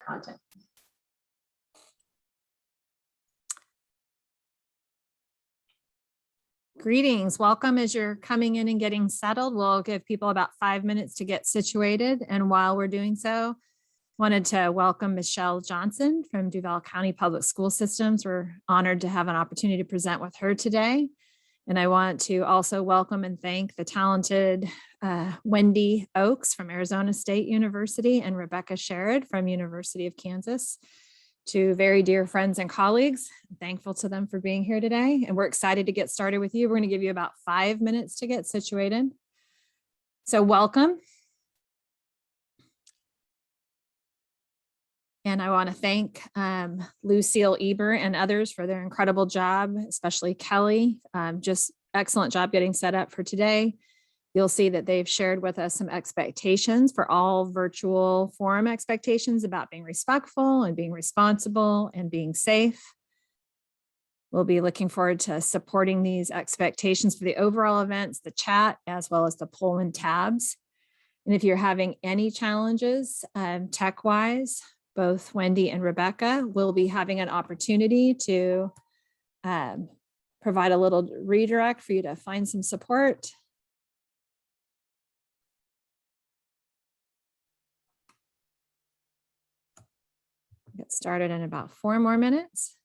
content. Greetings, welcome. As you're coming in and getting settled, we'll give people about 5 minutes to get situated. And while we're doing so, wanted to welcome Michelle Johnson from Duval County Public School Systems. We're honored to have an opportunity to present with her today. And I want to also welcome and thank the talented Wendy Oakes from Arizona State University and Rebecca Sherrod from University of Kansas. Two very dear friends and colleagues. I'm thankful to them for being here today. And we're excited to get started with you. We're going to give you about 5 minutes to get situated. So welcome. And I want to thank Lucille Eber and others for their incredible job, especially Kelly. Just excellent job getting set up for today. You'll see that they've shared with us some expectations for all virtual forum expectations about being respectful and being responsible and being safe. We'll be looking forward to supporting these expectations for the overall events, the chat, as well as the poll and tabs. And if you're having any challenges tech-wise, both Wendy and Rebecca will be having an opportunity to provide a little redirect for you to find some support. Get started in about 4 more minutes.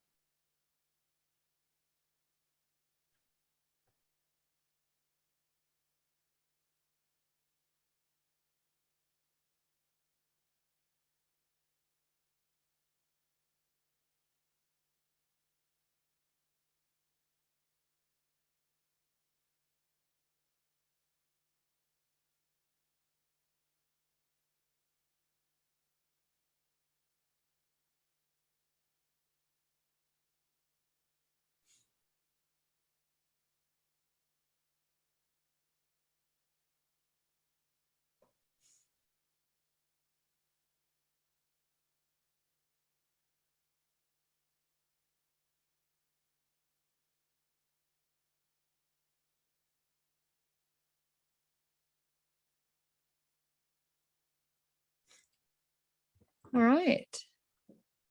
All right.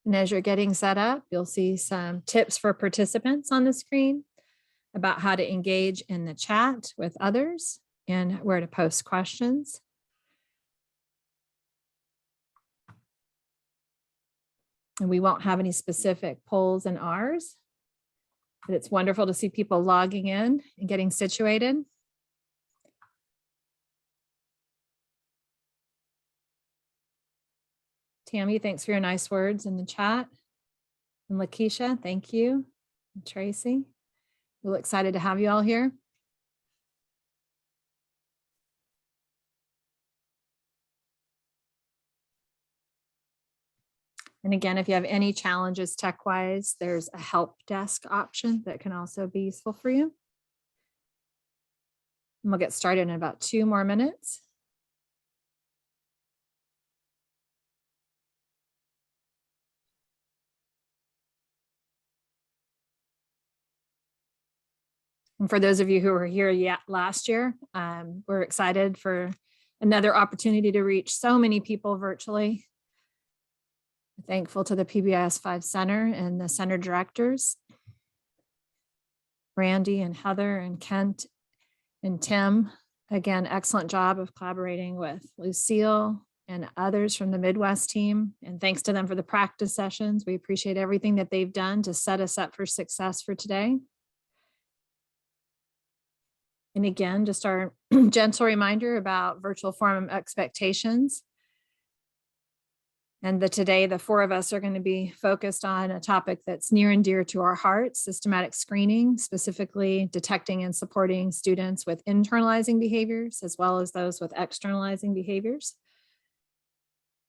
And as you're getting set up, you'll see some tips for participants on the screen about how to engage in the chat with others and where to post questions. And we won't have any specific polls in ours, but it's wonderful to see people logging in and getting situated. Tammy, thanks for your nice words in the chat. And Lakeisha, thank you. And Tracy, we're excited to have you all here. And again, if you have any challenges tech-wise, there's a help desk option that can also be useful for you. And we'll get started in about 2 more minutes. And for those of you who were here last year, we're excited for another opportunity to reach so many people virtually. Thankful to the PBIS 5 Center and the center directors, Randy and Heather and Kent and Tim. Again, excellent job of collaborating with Lucille and others from the Midwest team. And thanks to them for the practice sessions. We appreciate everything that they've done to set us up for success for today. And again, just our gentle reminder about virtual forum expectations. And today, the 4 of us are going to be focused on a topic that's near and dear to our hearts, systematic screening, specifically detecting and supporting students with internalizing behaviors, as well as those with externalizing behaviors.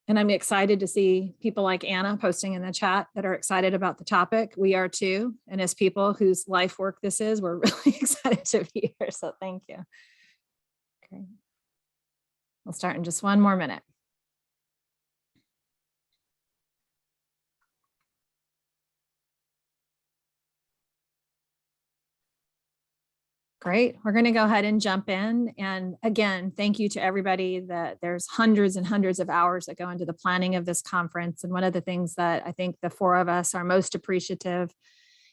And I'm excited to see people like Anna posting in the chat that are excited about the topic. We are too. And as people whose life work this is, we're really excited to be here. So thank you. Okay. We'll start in just 1 more minute. Great. We're going to go ahead and jump in. And again, thank you to everybody. That there's hundreds and hundreds of hours that go into the planning of this conference. And one of the things that I think the four of us are most appreciative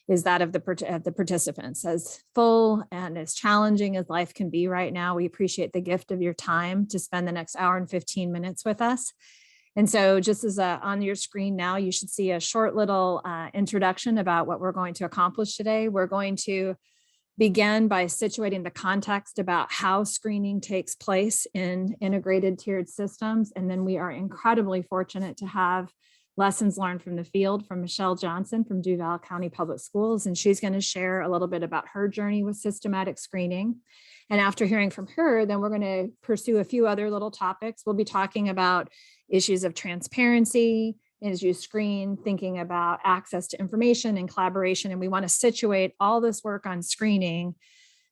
is that of the participants. As full and as challenging as life can be right now, we appreciate the gift of your time to spend the next hour and 15 minutes with us. And so just as on your screen now, you should see a short little introduction about what we're going to accomplish today. We're going to begin by situating the context about how screening takes place in integrated tiered systems. And then we are incredibly fortunate to have lessons learned from the field from Michelle Johnson from Duval County Public Schools. And she's going to share a little bit about her journey with systematic screening. And after hearing from her, then we're going to pursue a few other little topics. We'll be talking about issues of transparency as you screen, thinking about access to information and collaboration. And we want to situate all this work on screening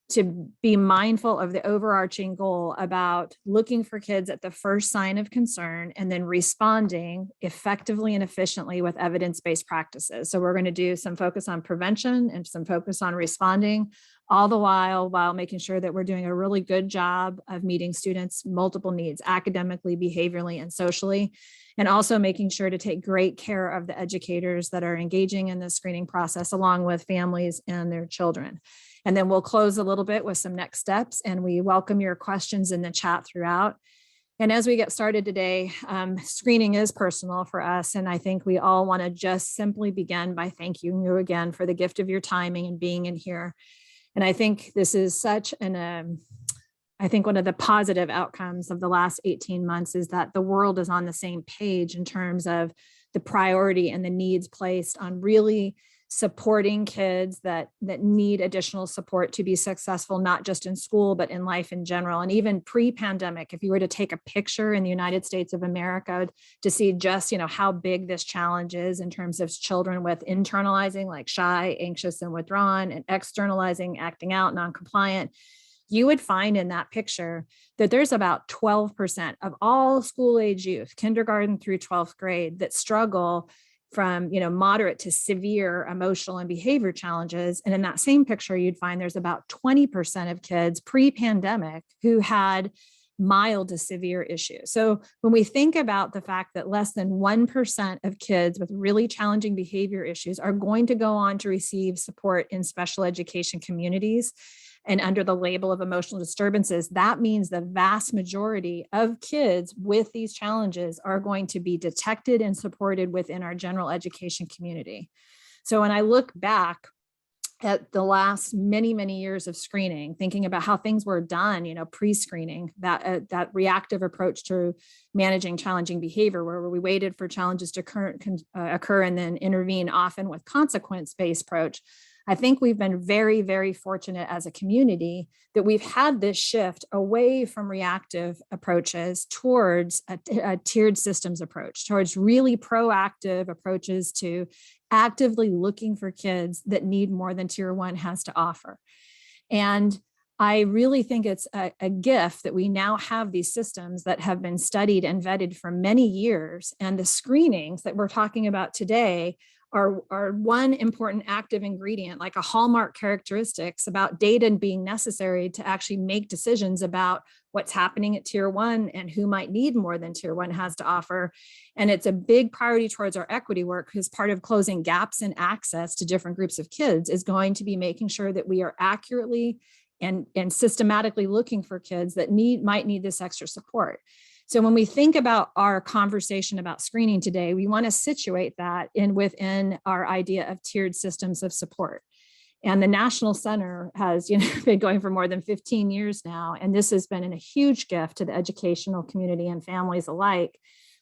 to be mindful of the overarching goal about looking for kids at the first sign of concern and then responding effectively and efficiently with evidence-based practices. So we're going to do some focus on prevention and some focus on responding, all the while making sure that we're doing a really good job of meeting students' multiple needs, academically, behaviorally, and socially, and also making sure to take great care of the educators that are engaging in the screening process, along with families and their children. And then we'll close a little bit with some next steps, and we welcome your questions in the chat throughout. And as we get started today, screening is personal for us, and I think we all want to just simply begin by thanking you again for the gift of your timing and being in here. And I think this is such I think one of the positive outcomes of the last 18 months is that the world is on the same page in terms of the priority and the needs placed on really supporting kids that need additional support to be successful, not just in school, but in life in general. And even pre-pandemic, if you were to take a picture in the United States of America to see just, how big this challenge is in terms of children with internalizing, like shy, anxious, and withdrawn, and externalizing, acting out, non-compliant, you would find in that picture that there's about 12% of all school-age youth, kindergarten through 12th grade, that struggle from moderate to severe emotional and behavior challenges. And in that same picture, you'd find there's about 20% of kids pre-pandemic who had mild to severe issues. So when we think about the fact that less than 1% of kids with really challenging behavior issues are going to go on to receive support in special education communities and under the label of emotional disturbances, that means the vast majority of kids with these challenges are going to be detected and supported within our general education community. So when I look back at the last many, many years of screening, thinking about how things were done, pre-screening, that reactive approach to managing challenging behavior, where we waited for challenges to occur and then intervene, often with consequence-based approach. I think we've been very, very fortunate as a community that we've had this shift away from reactive approaches towards a tiered systems approach, towards really proactive approaches to actively looking for kids that need more than Tier 1 has to offer. And I really think it's a gift that we now have these systems that have been studied and vetted for many years. And the screenings that we're talking about today are one important active ingredient, like a hallmark characteristics about data being necessary to actually make decisions about what's happening at Tier 1 and who might need more than Tier 1 has to offer. And it's a big priority towards our equity work, because part of closing gaps in access to different groups of kids is going to be making sure that we are accurately and systematically looking for kids that might need this extra support. So when we think about our conversation about screening today, we want to situate that within our idea of tiered systems of support. And the National Center has been going for more than 15 years now. And this has been a huge gift to the educational community and families alike,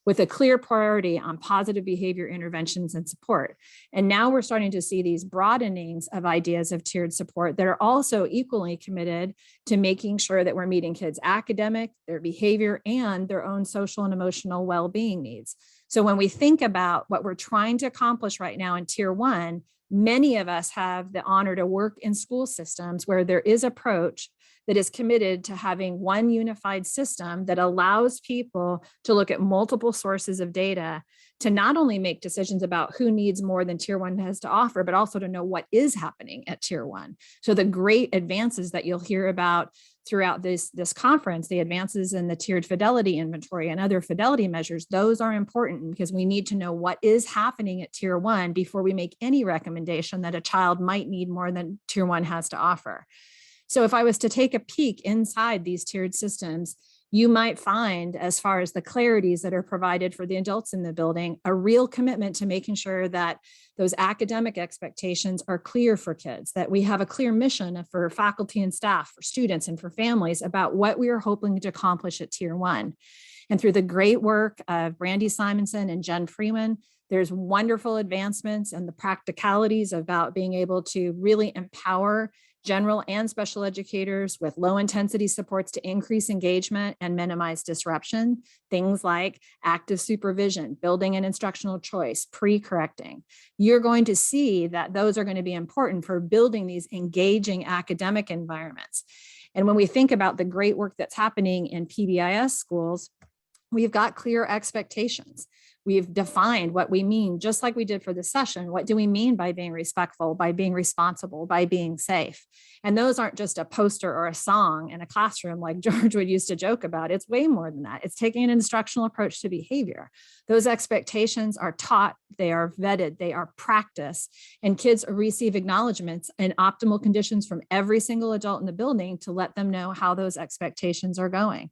with a clear priority on positive behavior interventions and support. And now we're starting to see these broadenings of ideas of tiered support that are also equally committed to making sure that we're meeting kids' academic, their behavior, and their own social and emotional well-being needs. So when we think about what we're trying to accomplish right now in Tier 1, many of us have the honor to work in school systems where there is approach that is committed to having one unified system that allows people to look at multiple sources of data to not only make decisions about who needs more than tier one has to offer, but also to know what is happening at tier one. So the great advances that you'll hear about throughout this conference, the advances in the tiered fidelity inventory and other fidelity measures, those are important because we need to know what is happening at tier one before we make any recommendation that a child might need more than tier one has to offer. So if I was to take a peek inside these tiered systems, you might find, as far as the clarities that are provided for the adults in the building, a real commitment to making sure that those academic expectations are clear for kids, that we have a clear mission for faculty and staff, for students and for families about what we are hoping to accomplish at tier one. And through the great work of Brandy Simonson and Jen Freeman, there's wonderful advancements and the practicalities about being able to really empower general and special educators with low intensity supports to increase engagement and minimize disruption. Things like active supervision, building an instructional choice, pre-correcting. You're going to see that those are going to be important for building these engaging academic environments. And when we think about the great work that's happening in PBIS schools, we've got clear expectations. We've defined what we mean, just like we did for this session. What do we mean by being respectful, by being responsible, by being safe? And those aren't just a poster or a song in a classroom like George would used to joke about. It's way more than that. It's taking an instructional approach to behavior. Those expectations are taught, they are vetted, they are practiced, and kids receive acknowledgments and optimal conditions from every single adult in the building to let them know how those expectations are going.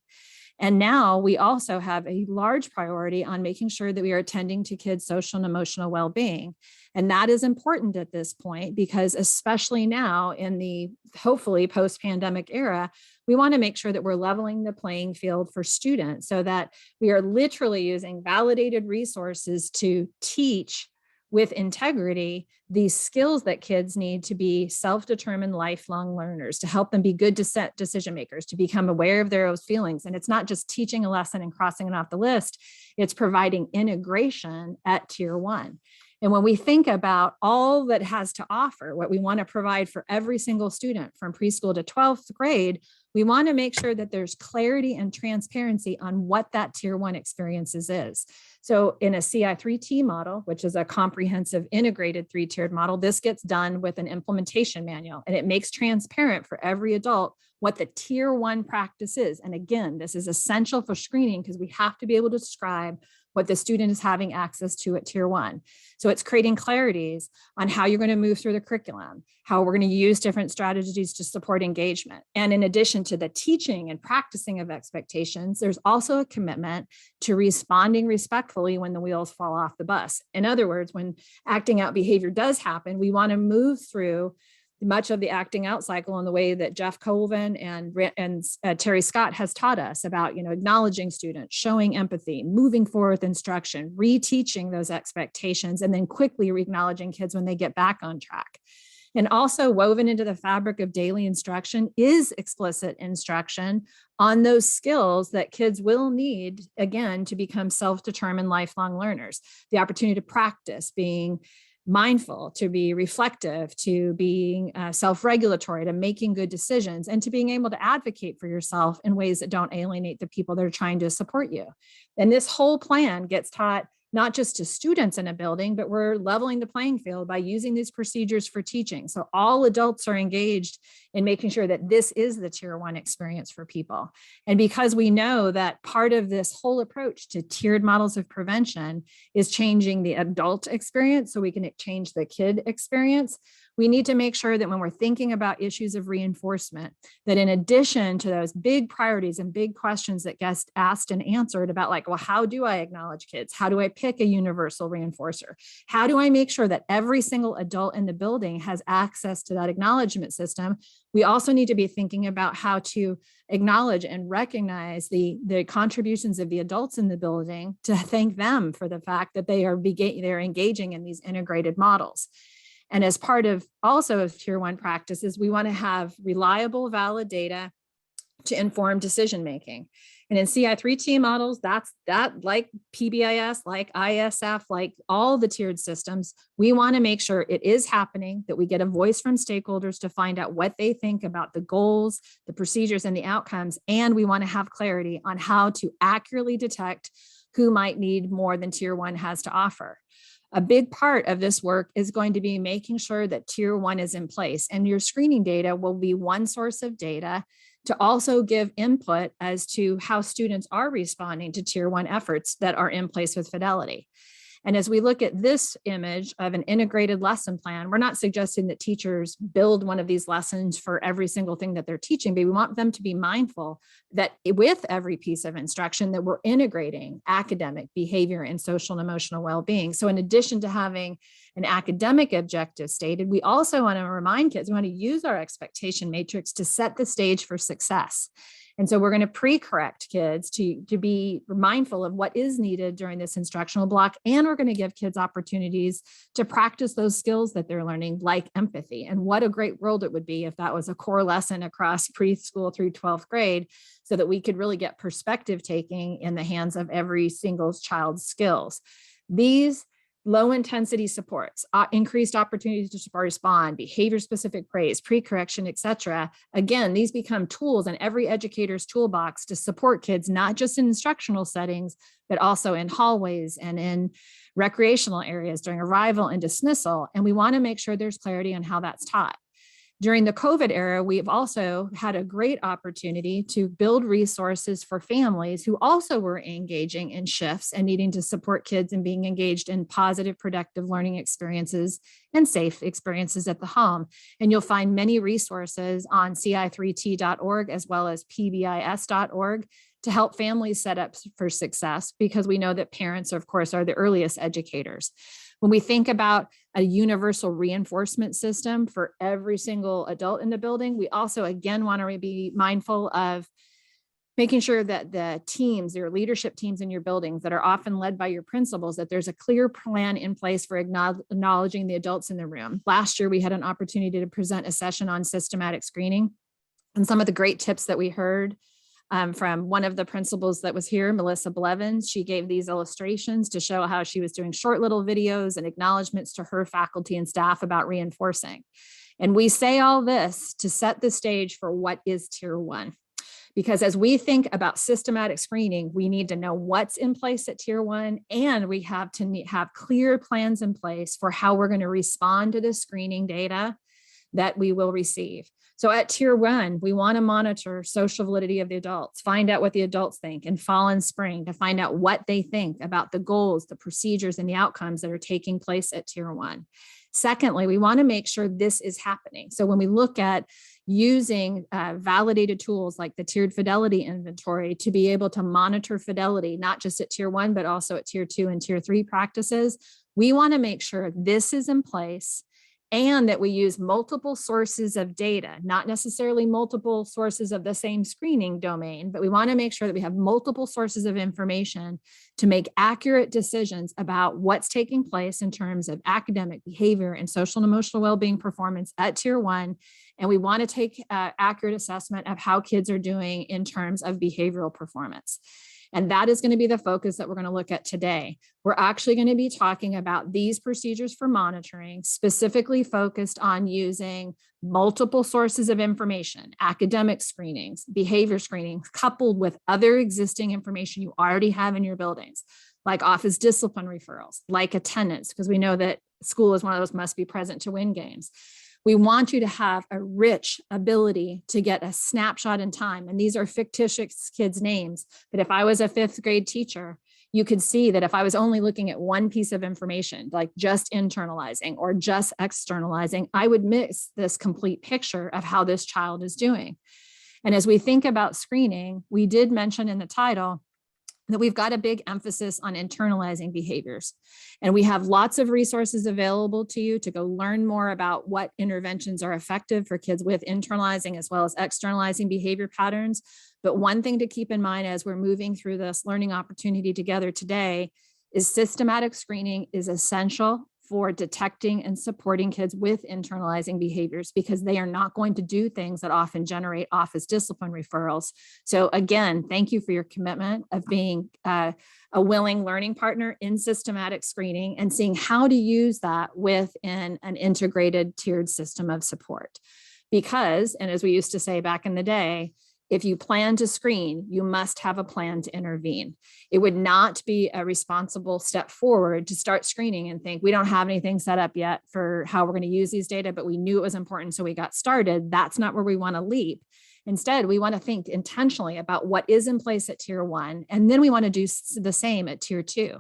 And now we also have a large priority on making sure that we are attending to kids' social and emotional well-being. And that is important at this point because especially now in the hopefully post-pandemic era, we want to make sure that we're leveling the playing field for students so that we are literally using validated resources to teach with integrity these skills that kids need to be self-determined lifelong learners, to help them be good decision makers, to become aware of their own feelings. And it's not just teaching a lesson and crossing it off the list, it's providing integration at tier one. And when we think about all that has to offer, what we want to provide for every single student from preschool to 12th grade, we want to make sure that there's clarity and transparency on what that tier one experiences is. So in a CI3T model, which is a comprehensive integrated three-tiered model, this gets done with an implementation manual, and it makes transparent for every adult what the tier one practice is. And again, this is essential for screening because we have to be able to describe what the student is having access to at tier one. So it's creating clarities on how you're going to move through the curriculum, how we're going to use different strategies to support engagement. And in addition to the teaching and practicing of expectations, there's also a commitment to responding respectfully when the wheels fall off the bus. In other words, when acting out behavior does happen, we want to move through much of the acting out cycle in the way that Jeff Colvin and Terry Scott has taught us about, acknowledging students, showing empathy, moving forward with instruction, reteaching those expectations, and then quickly acknowledging kids when they get back on track. And also woven into the fabric of daily instruction is explicit instruction on those skills that kids will need, again, to become self-determined lifelong learners. The opportunity to practice being mindful, to be reflective, to being self-regulatory, to making good decisions, and to being able to advocate for yourself in ways that don't alienate the people that are trying to support you. And this whole plan gets taught not just to students in a building, but we're leveling the playing field by using these procedures for teaching. So all adults are engaged in making sure that this is the tier one experience for people. And because we know that part of this whole approach to tiered models of prevention is changing the adult experience so we can change the kid experience, we need to make sure that when we're thinking about issues of reinforcement, that in addition to those big priorities and big questions that get asked and answered about how do I acknowledge kids? How do I pick a universal reinforcer? How do I make sure that every single adult in the building has access to that acknowledgement system? We also need to be thinking about how to acknowledge and recognize the contributions of the adults in the building to thank them for the fact that they're engaging in these integrated models. And as part of also of tier one practices, we want to have reliable, valid data to inform decision-making. And in CI3T models, that like PBIS, like ISF, like all the tiered systems, we want to make sure it is happening, that we get a voice from stakeholders to find out what they think about the goals, the procedures, and the outcomes. And we want to have clarity on how to accurately detect who might need more than Tier 1 has to offer. A big part of this work is going to be making sure that Tier 1 is in place, and your screening data will be one source of data to also give input as to how students are responding to Tier 1 efforts that are in place with Fidelity. And as we look at this image of an integrated lesson plan, we're not suggesting that teachers build one of these lessons for every single thing that they're teaching, but we want them to be mindful that with every piece of instruction that we're integrating academic, behavior, and social and emotional well-being. So in addition to having an academic objective stated, we also want to remind kids, we want to use our expectation matrix to set the stage for success. And so we're going to pre-correct kids to be mindful of what is needed during this instructional block. And we're going to give kids opportunities to practice those skills that they're learning, like empathy. And what a great world it would be if that was a core lesson across preschool through 12th grade, so that we could really get perspective taking in the hands of every single child's skills. These low intensity supports, increased opportunities to respond, behavior specific praise, pre-correction, et cetera. Again, these become tools in every educator's toolbox to support kids, not just in instructional settings, but also in hallways and in recreational areas during arrival and dismissal. And we want to make sure there's clarity on how that's taught. During the COVID era, we've also had a great opportunity to build resources for families who also were engaging in shifts and needing to support kids and being engaged in positive, productive learning experiences and safe experiences at the home. And you'll find many resources on ci3t.org as well as PBIS.org to help families set up for success, because we know that parents, of course, are the earliest educators. When we think about a universal reinforcement system for every single adult in the building, we also, again, want to be mindful of making sure that the teams, your leadership teams in your buildings that are often led by your principals, that there's a clear plan in place for acknowledging the adults in the room. Last year, we had an opportunity to present a session on systematic screening, and some of the great tips that we heard from one of the principals that was here, Melissa Blevins. She gave these illustrations to show how she was doing short little videos and acknowledgments to her faculty and staff about reinforcing. And we say all this to set the stage for what is Tier 1. Because as we think about systematic screening, we need to know what's in place at Tier 1, and we have to have clear plans in place for how we're going to respond to the screening data that we will receive. So at Tier 1, we want to monitor social validity of the adults, find out what the adults think in fall and spring, to find out what they think about the goals, the procedures, and the outcomes that are taking place at Tier 1. Secondly, we want to make sure this is happening. So when we look at using validated tools like the tiered fidelity inventory to be able to monitor fidelity, not just at Tier 1, but also at Tier 2 and Tier 3 practices, we want to make sure this is in place, and that we use multiple sources of data, not necessarily multiple sources of the same screening domain, but we want to make sure that we have multiple sources of information to make accurate decisions about what's taking place in terms of academic, behavior, and social and emotional well-being performance at Tier 1. And we want to take accurate assessment of how kids are doing in terms of behavioral performance. And that is going to be the focus that we're going to look at today. We're actually going to be talking about these procedures for monitoring, specifically focused on using multiple sources of information, academic screenings, behavior screenings, coupled with other existing information you already have in your buildings, like office discipline referrals, like attendance, because we know that school is one of those must be present to win games. We want you to have a rich ability to get a snapshot in time. And these are fictitious kids' names. But if I was a 5th grade teacher, you could see that if I was only looking at one piece of information, like just internalizing or just externalizing, I would miss this complete picture of how this child is doing. And as we think about screening, we did mention in the title that we've got a big emphasis on internalizing behaviors. And we have lots of resources available to you to go learn more about what interventions are effective for kids with internalizing as well as externalizing behavior patterns. But one thing to keep in mind as we're moving through this learning opportunity together today is systematic screening is essential for detecting and supporting kids with internalizing behaviors, because they are not going to do things that often generate office discipline referrals. So again, thank you for your commitment of being a willing learning partner in systematic screening and seeing how to use that within an integrated tiered system of support. Because, and as we used to say back in the day, If you plan to screen, you must have a plan to intervene. It would not be a responsible step forward to start screening and think we don't have anything set up yet for how we're going to use these data, but we knew it was important, so we got started. That's not where we want to leap. Instead, we want to think intentionally about what is in place at tier 1, and then we want to do the same at tier 2.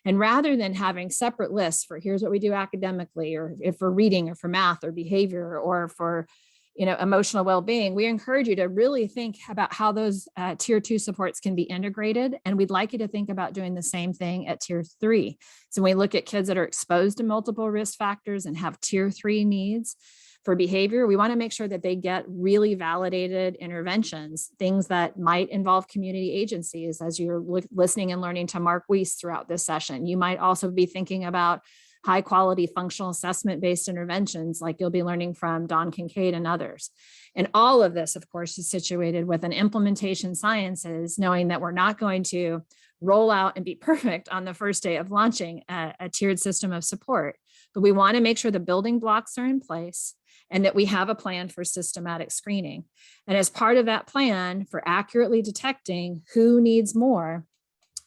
And rather than having separate lists for here's what we do academically, or if for reading or for math or behavior or for emotional well-being, we encourage you to really think about how those tier 2 supports can be integrated. And we'd like you to think about doing the same thing at tier 3. So when we look at kids that are exposed to multiple risk factors and have tier 3 needs for behavior, we want to make sure that they get really validated interventions, things that might involve community agencies. As you're listening and learning to Mark Weiss throughout this session, you might also be thinking about high quality functional assessment based interventions like you'll be learning from Don Kincaid and others. And all of this, of course, is situated with an implementation sciences, knowing that we're not going to roll out and be perfect on the first day of launching a tiered system of support. But we want to make sure the building blocks are in place and that we have a plan for systematic screening. And as part of that plan for accurately detecting who needs more,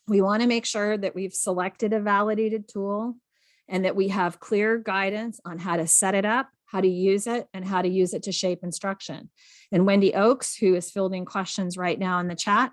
we want to make sure that we've selected a validated tool and that we have clear guidance on how to set it up, how to use it, and how to use it to shape instruction. And Wendy Oakes, who is fielding questions right now in the chat,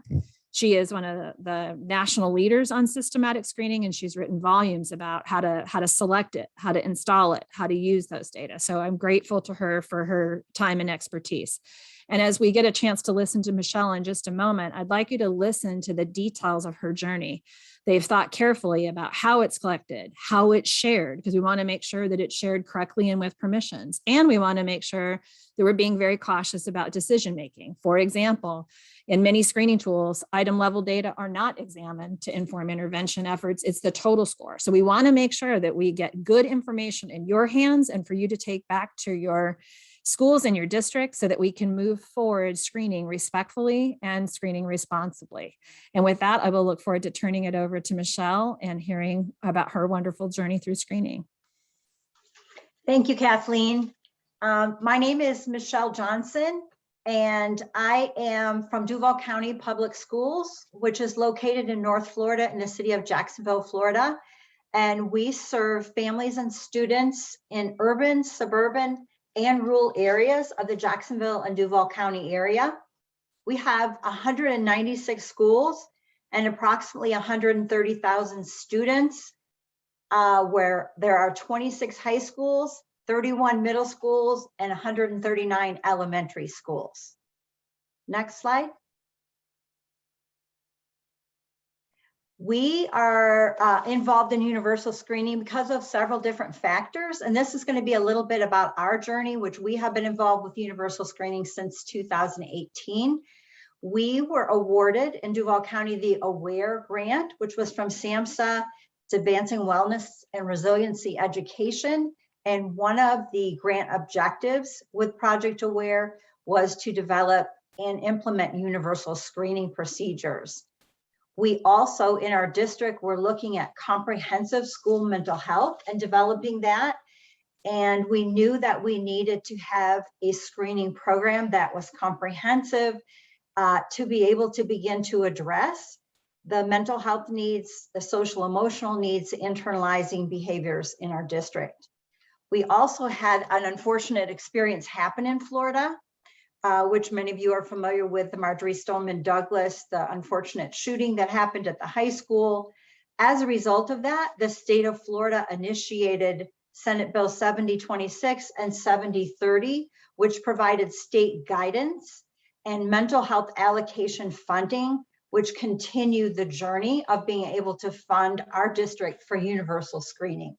she is one of the national leaders on systematic screening, and she's written volumes about how to select it, how to install it, how to use those data. So I'm grateful to her for her time and expertise. And as we get a chance to listen to Michelle in just a moment, I'd like you to listen to the details of her journey. They've thought carefully about how it's collected, how it's shared, because we want to make sure that it's shared correctly and with permissions. And we want to make sure that we're being very cautious about decision-making. For example, in many screening tools, item level data are not examined to inform intervention efforts. It's the total score. So we want to make sure that we get good information in your hands and for you to take back to your schools and your district so that we can move forward screening respectfully and screening responsibly. And with that, I will look forward to turning it over to Michelle and hearing about her wonderful journey through screening. Thank you, Kathleen. My name is Michelle Johnson, and I am from Duval County Public Schools, which is located in North Florida in the city of Jacksonville, Florida. And we serve families and students in urban, suburban, and rural areas of the Jacksonville and Duval County area. We have 196 schools and approximately 130,000 students, where there are 26 high schools, 31 middle schools, and 139 elementary schools. Next slide. We are involved in universal screening because of several different factors. And this is going to be a little bit about our journey, which we have been involved with universal screening since 2018. We were awarded in Duval County the AWARE grant, which was from SAMHSA. It's Advancing Wellness and Resiliency Education. And one of the grant objectives with Project AWARE was to develop and implement universal screening procedures. We also, in our district, we're looking at comprehensive school mental health and developing that. And we knew that we needed to have a screening program that was comprehensive to be able to begin to address the mental health needs, the social emotional needs, internalizing behaviors in our district. We also had an unfortunate experience happen in Florida, which many of you are familiar with, the Marjorie Stoneman Douglas, the unfortunate shooting that happened at the high school. As a result of that, the state of Florida initiated Senate Bill 7026 and 7030, which provided state guidance and mental health allocation funding, which continued the journey of being able to fund our district for universal screening.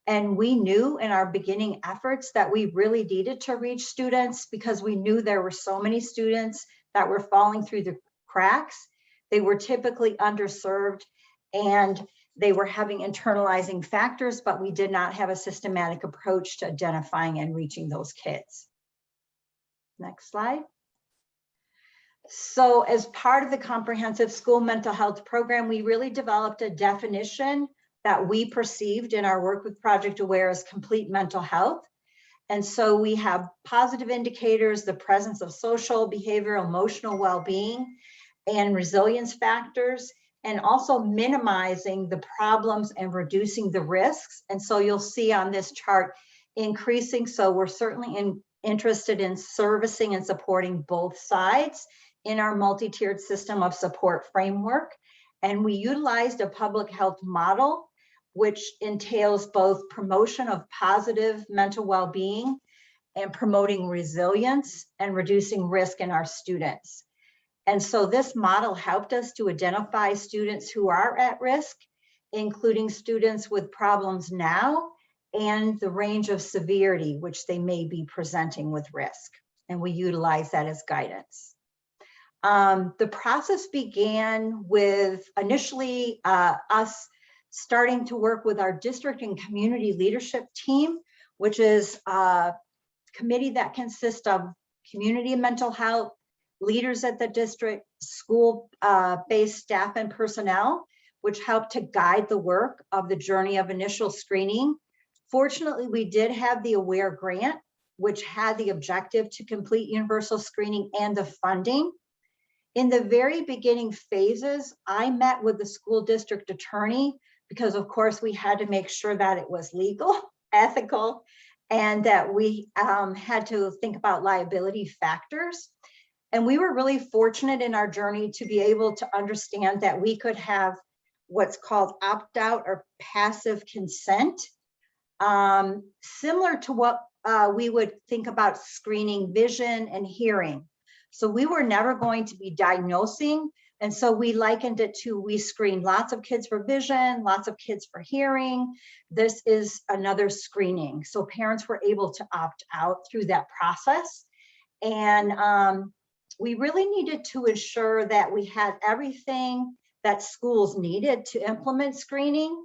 And we knew in our beginning efforts that we really needed to reach students because we knew there were so many students that were falling through the cracks. They were typically underserved and they were having internalizing factors, but we did not have a systematic approach to identifying and reaching those kids. Next slide. So as part of the comprehensive school mental health program, we really developed a definition that we perceived in our work with Project AWARE as complete mental health. And so we have positive indicators, the presence of social, behavioral, emotional well-being, and resilience factors, and also minimizing the problems and reducing the risks. And so you'll see on this chart increasing. So we're certainly interested in servicing and supporting both sides in our multi-tiered system of support framework. And we utilized a public health model, which entails both promotion of positive mental well-being and promoting resilience and reducing risk in our students. And so this model helped us to identify students who are at risk, including students with problems now and the range of severity which they may be presenting with risk. And we utilize that as guidance. The process began with initially us starting to work with our district and community leadership team, which is a committee that consists of community and mental health, leaders at the district, school-based staff and personnel, which helped to guide the work of the journey of initial screening. Fortunately, we did have the AWARE grant, which had the objective to complete universal screening and the funding. In the very beginning phases, I met with the school district attorney because, of course, we had to make sure that it was legal, ethical, and that we had to think about liability factors. And we were really fortunate in our journey to be able to understand that we could have what's called opt-out or passive consent, similar to what we would think about screening vision and hearing. So we were never going to be diagnosing. And so we likened it to, we screened lots of kids for vision, lots of kids for hearing. This is another screening. So parents were able to opt out through that process. And we really needed to ensure that we had everything that schools needed to implement screening.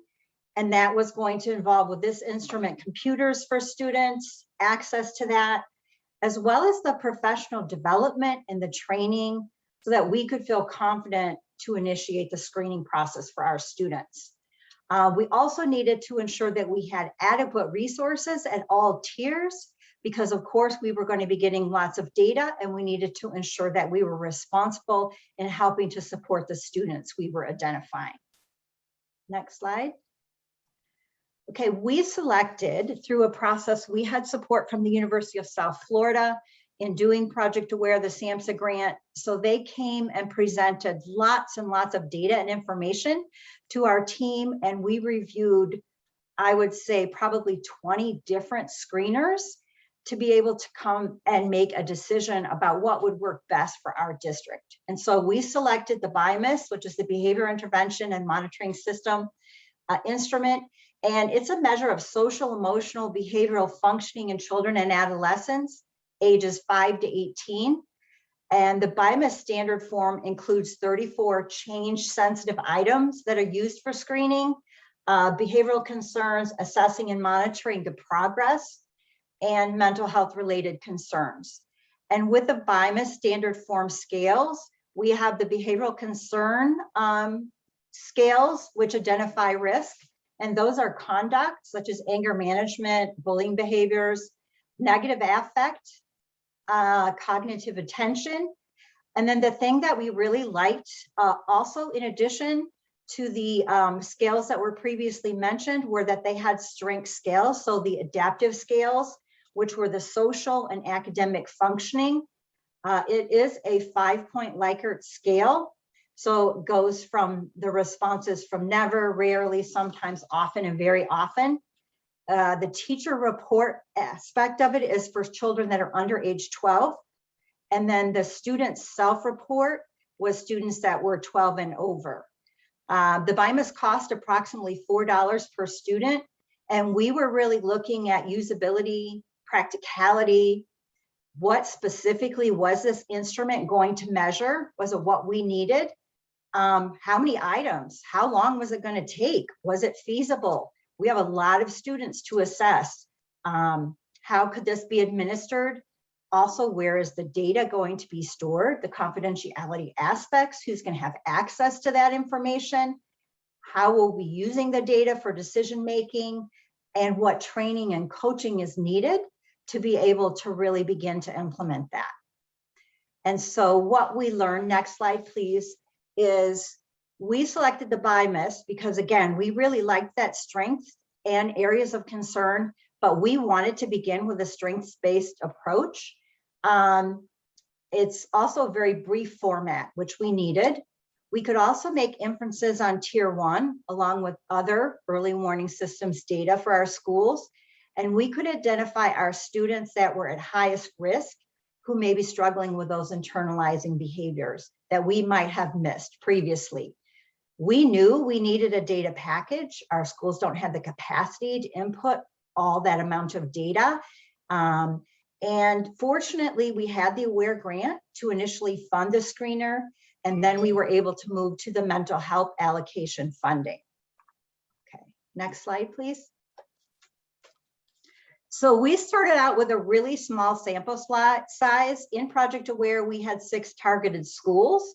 And that was going to involve with this instrument, computers for students, access to that, as well as the professional development and the training so that we could feel confident to initiate the screening process for our students. We also needed to ensure that we had adequate resources at all tiers, because of course we were going to be getting lots of data and we needed to ensure that we were responsible in helping to support the students we were identifying. Next slide. Okay, we selected through a process, we had support from the University of South Florida in doing Project Aware, the SAMHSA grant. So they came and presented lots and lots of data and information to our team. And we reviewed, I would say, probably 20 different screeners to be able to come and make a decision about what would work best for our district. And so we selected the PBIS, which is the Behavior Intervention and Monitoring System instrument. And it's a measure of social, emotional, behavioral functioning in children and adolescents, ages 5 to 18. And the PBIS standard form includes 34 change-sensitive items that are used for screening, behavioral concerns, assessing and monitoring the progress, and mental health related concerns. And with the PBIS standard form scales, we have the behavioral concern scales, which identify risk. And those are conduct, such as anger management, bullying behaviors, negative affect, cognitive attention. And then the thing that we really liked, also in addition to the scales that were previously mentioned, were that they had strength scales. So the adaptive scales, which were the social and academic functioning. It is a 5-point Likert scale. So it goes from the responses from never, rarely, sometimes, often, and very often. The teacher report aspect of it is for children that are under age 12. And then the student self-report was students that were 12 and over. The PBIS cost approximately $4 per student. And we were really looking at usability, practicality, what specifically was this instrument going to measure? Was it what we needed? How many items? How long was it going to take? Was it feasible? We have a lot of students to assess. How could this be administered? Also, where is the data going to be stored? The confidentiality aspects, who's going to have access to that information? How will we be using the data for decision making? And what training and coaching is needed to be able to really begin to implement that. And so what we learned, next slide, please, is we selected the PBIS because, again, we really liked that strength and areas of concern, but we wanted to begin with a strengths-based approach. It's also a very brief format, which we needed. We could also make inferences on tier 1, along with other early warning systems data for our schools. And we could identify our students that were at highest risk, who may be struggling with those internalizing behaviors that we might have missed previously. We knew we needed a data package. Our schools don't have the capacity to input all that amount of data. And fortunately, we had the AWARE grant to initially fund the screener, and then we were able to move to the mental health allocation funding. Okay, next slide, please. So we started out with a really small sample size. In Project AWARE, we had 6 targeted schools,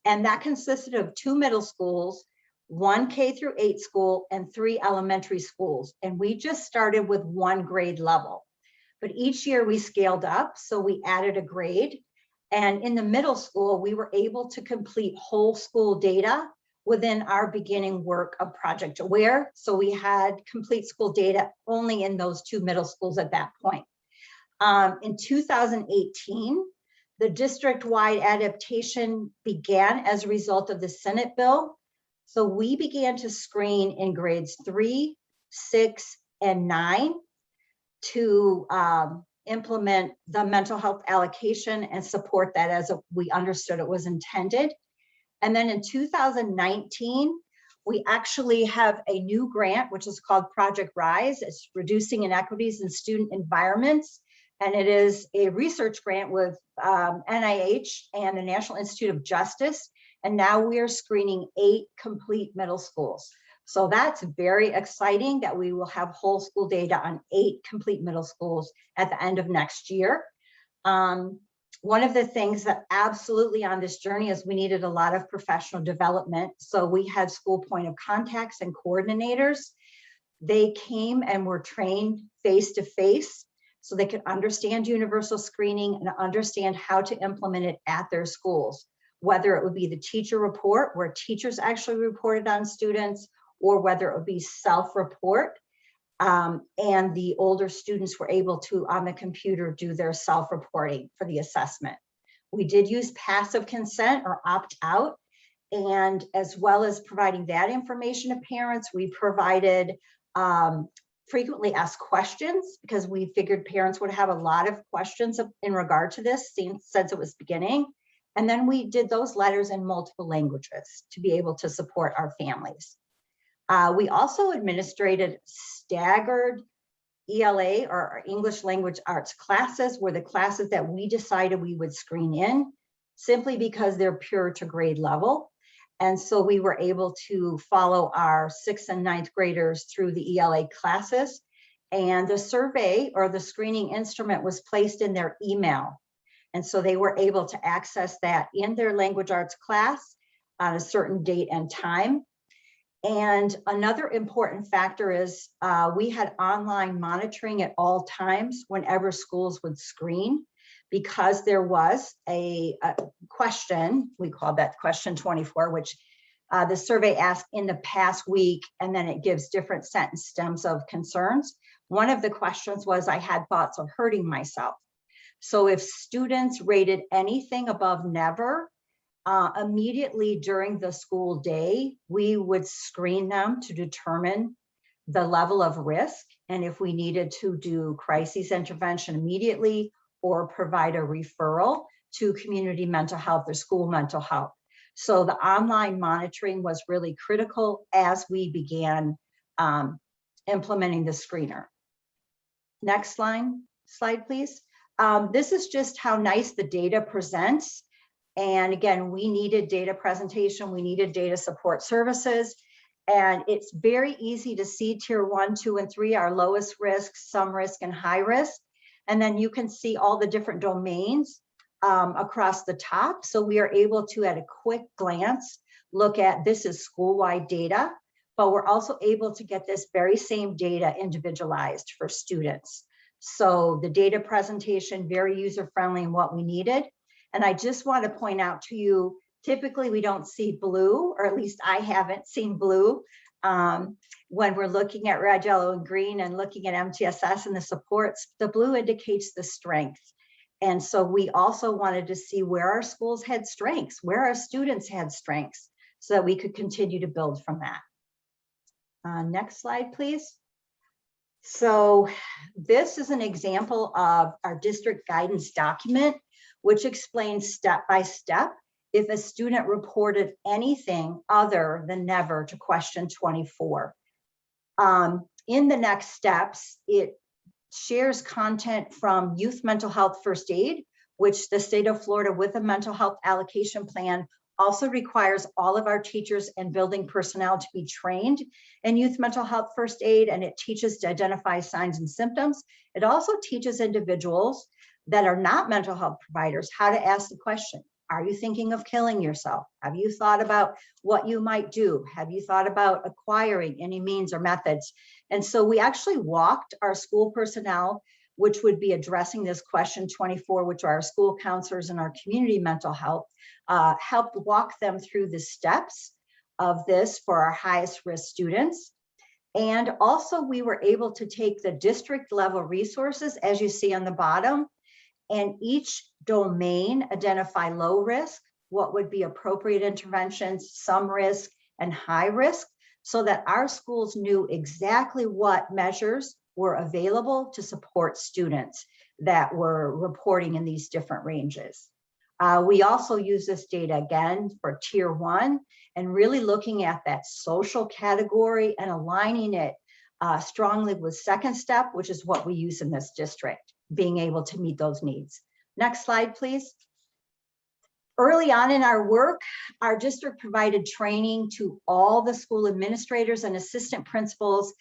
and that consisted of 2 middle schools, 1 K-8 school, and 3 elementary schools. And we just started with 1 grade level. But each year we scaled up, so we added a grade. And in the middle school, we were able to complete whole school data within our beginning work of Project AWARE. So we had complete school data only in those 2 middle schools at that point. In 2018, the district-wide adaptation began as a result of the Senate bill. So we began to screen in grades 3, 6, and 9 to implement the mental health allocation and support that as we understood it was intended. And then in 2019, we actually have a new grant, which is called Project RISE. It's Reducing Inequities in Student Environments. And it is a research grant with NIH and the National Institute of Justice. And now we are screening 8 complete middle schools. So that's very exciting that we will have whole school data on 8 complete middle schools at the end of next year. One of the things that absolutely on this journey is we needed a lot of professional development. So we had school point of contacts and coordinators. They came and were trained face-to-face so they could understand universal screening and understand how to implement it at their schools, whether it would be the teacher report where teachers actually reported on students, or whether it would be self-report. And the older students were able to, on the computer, do their self-reporting for the assessment. We did use passive consent or opt-out, and as well as providing that information to parents, we provided frequently asked questions because we figured parents would have a lot of questions in regard to this since it was beginning. And then we did those letters in multiple languages to be able to support our families. We also administrated staggered ELA or English language arts classes were the classes that we decided we would screen in simply because they're pure to grade level. And so we were able to follow our 6th and 9th graders through the ELA classes. And the survey or the screening instrument was placed in their email. And so they were able to access that in their language arts class on a certain date and time. And another important factor is we had online monitoring at all times whenever schools would screen, because there was a question, we called that question 24, which the survey asked in the past week, and then it gives different sentence stems of concerns. One of the questions was, I had thoughts of hurting myself. So if students rated anything above never, immediately during the school day, we would screen them to determine the level of risk and if we needed to do crisis intervention immediately or provide a referral to community mental health or school mental health. So the online monitoring was really critical as we began implementing the screener. Next slide, please. This is just how nice the data presents. And again, we needed data presentation, we needed data support services, and it's very easy to see tier 1, 2, and 3 are lowest risk, some risk, and high risk. And then you can see all the different domains across the top. So we are able to, at a quick glance, look at this is school-wide data, but we're also able to get this very same data individualized for students. So the data presentation, very user-friendly and what we needed. And I just want to point out to you, typically we don't see blue, or at least I haven't seen blue. When we're looking at red, yellow, and green and looking at MTSS and the supports, the blue indicates the strength. And so we also wanted to see where our schools had strengths, where our students had strengths, so that we could continue to build from that. Next slide, please. So this is an example of our district guidance document, which explains step by step if a student reported anything other than never to question 24. In the next steps, it shares content from Youth Mental Health First Aid, which the state of Florida with a mental health allocation plan also requires all of our teachers and building personnel to be trained in youth mental health first aid, and it teaches to identify signs and symptoms. It also teaches individuals that are not mental health providers how to ask the question, are you thinking of killing yourself? Have you thought about what you might do? Have you thought about acquiring any means or methods? And so we actually walked our school personnel, which would be addressing this question 24, which are our school counselors and our community mental health, helped walk them through the steps of this for our highest risk students. And also we were able to take the district level resources, as you see on the bottom, and each domain identify low risk, what would be appropriate interventions, some risk, and high risk, so that our schools knew exactly what measures were available to support students that were reporting in these different ranges. We also use this data again for tier 1 and really looking at that social category and aligning it strongly with second step, which is what we use in this district, being able to meet those needs. Next slide, please. Early on in our work, our district provided training to all the school administrators and assistant principals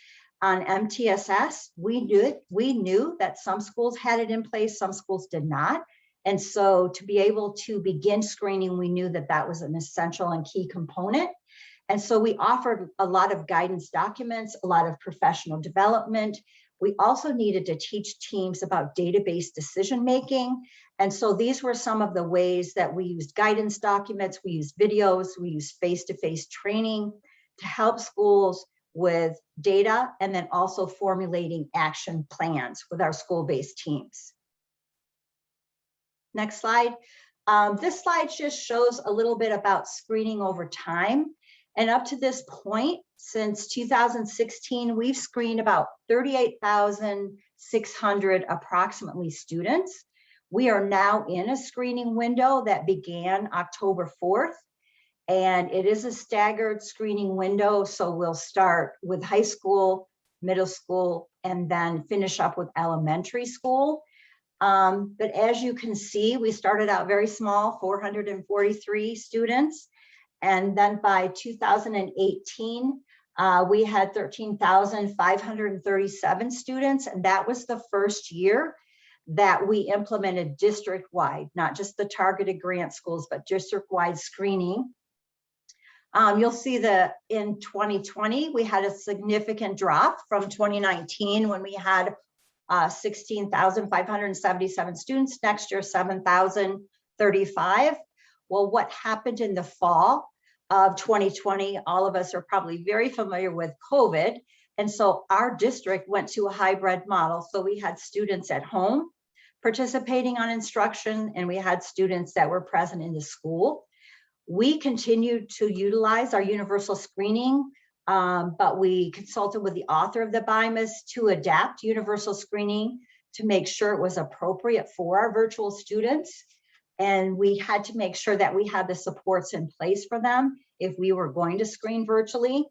on MTSS. We knew that some schools had it in place, some schools did not. And so to be able to begin screening, we knew that that was an essential and key component. And so we offered a lot of guidance documents, a lot of professional development. We also needed to teach teams about database decision-making. And so these were some of the ways that we used guidance documents, we used videos, we used face-to-face training to help schools with data, and then also formulating action plans with our school-based teams. Next slide. This slide just shows a little bit about screening over time. And up to this point, since 2016, we've screened about 38,600 approximately students. We are now in a screening window that began October 4th. And it is a staggered screening window. So we'll start with high school, middle school, and then finish up with elementary school. But as you can see, we started out very small, 443 students. And then by 2018, we had 13,537 students. And that was the first year that we implemented district-wide, not just the targeted grant schools, but district-wide screening. You'll see that in 2020, we had a significant drop from 2019 when we had 16,577 students. Next year, 7,035. Well, what happened in the fall of 2020, all of us are probably very familiar with COVID. And so our district went to a hybrid model. So we had students at home participating on instruction, and we had students that were present in the school. We continued to utilize our universal screening, but we consulted with the author of the PBIS to adapt universal screening to make sure it was appropriate for our virtual students. And we had to make sure that we had the supports in place for them if we were going to screen virtually.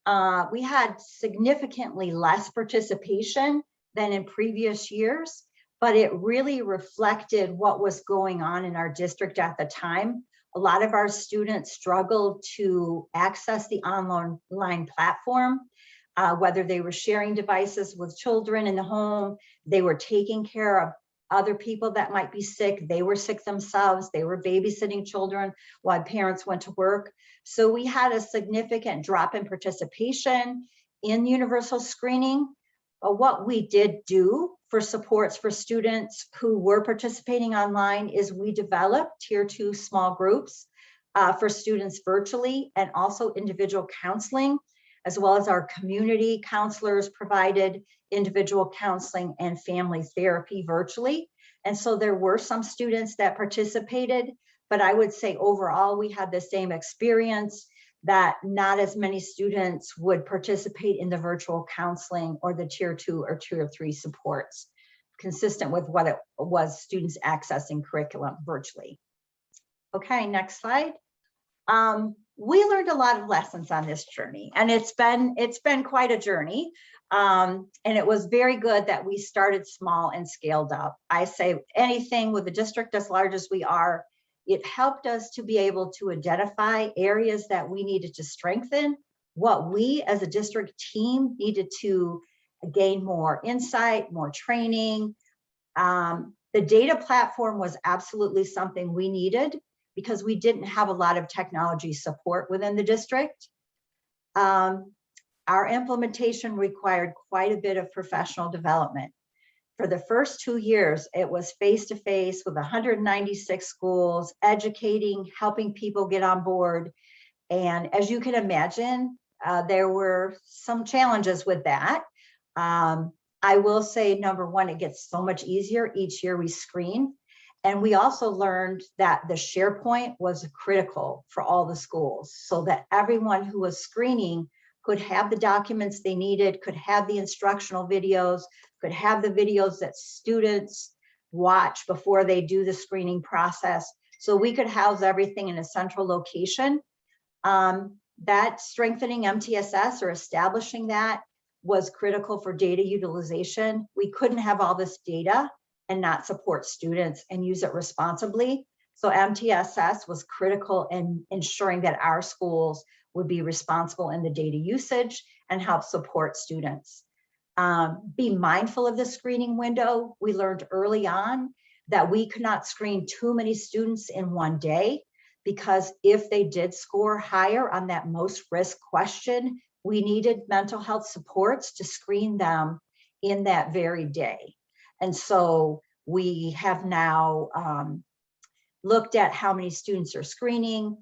We had significantly less participation than in previous years, but it really reflected what was going on in our district at the time. A lot of our students struggled to access the online platform, whether they were sharing devices with children in the home, they were taking care of other people that might be sick, they were sick themselves, they were babysitting children while parents went to work. So we had a significant drop in participation in universal screening. But what we did do for supports for students who were participating online is we developed tier 2 small groups for students virtually, and also individual counseling, as well as our community counselors provided individual counseling and family therapy virtually. And so there were some students that participated, but I would say overall we had the same experience, that not as many students would participate in the virtual counseling or the tier 2 or tier 3 supports, consistent with what it was students accessing curriculum virtually. Okay, next slide. We learned a lot of lessons on this journey, and it's been quite a journey. And it was very good that we started small and scaled up. I say anything with a district as large as we are, it helped us to be able to identify areas that we needed to strengthen, what we as a district team needed to gain more insight, more training. The data platform was absolutely something we needed because we didn't have a lot of technology support within the district. Our implementation required quite a bit of professional development. For the first 2 years, it was face-to-face with 196 schools, educating, helping people get on board. And as you can imagine, there were some challenges with that. I will say, number one, it gets so much easier each year we screen. And we also learned that the SharePoint was critical for all the schools, so that everyone who was screening could have the documents they needed, could have the instructional videos, could have the videos that students watch before they do the screening process. So we could house everything in a central location. That strengthening MTSS, or establishing that, was critical for data utilization. We couldn't have all this data and not support students and use it responsibly. So MTSS was critical in ensuring that our schools would be responsible in the data usage and help support students. Be mindful of the screening window. We learned early on that we could not screen too many students in one day, because if they did score higher on that most risk question, we needed mental health supports to screen them in that very day. And so we have now looked at how many students are screening,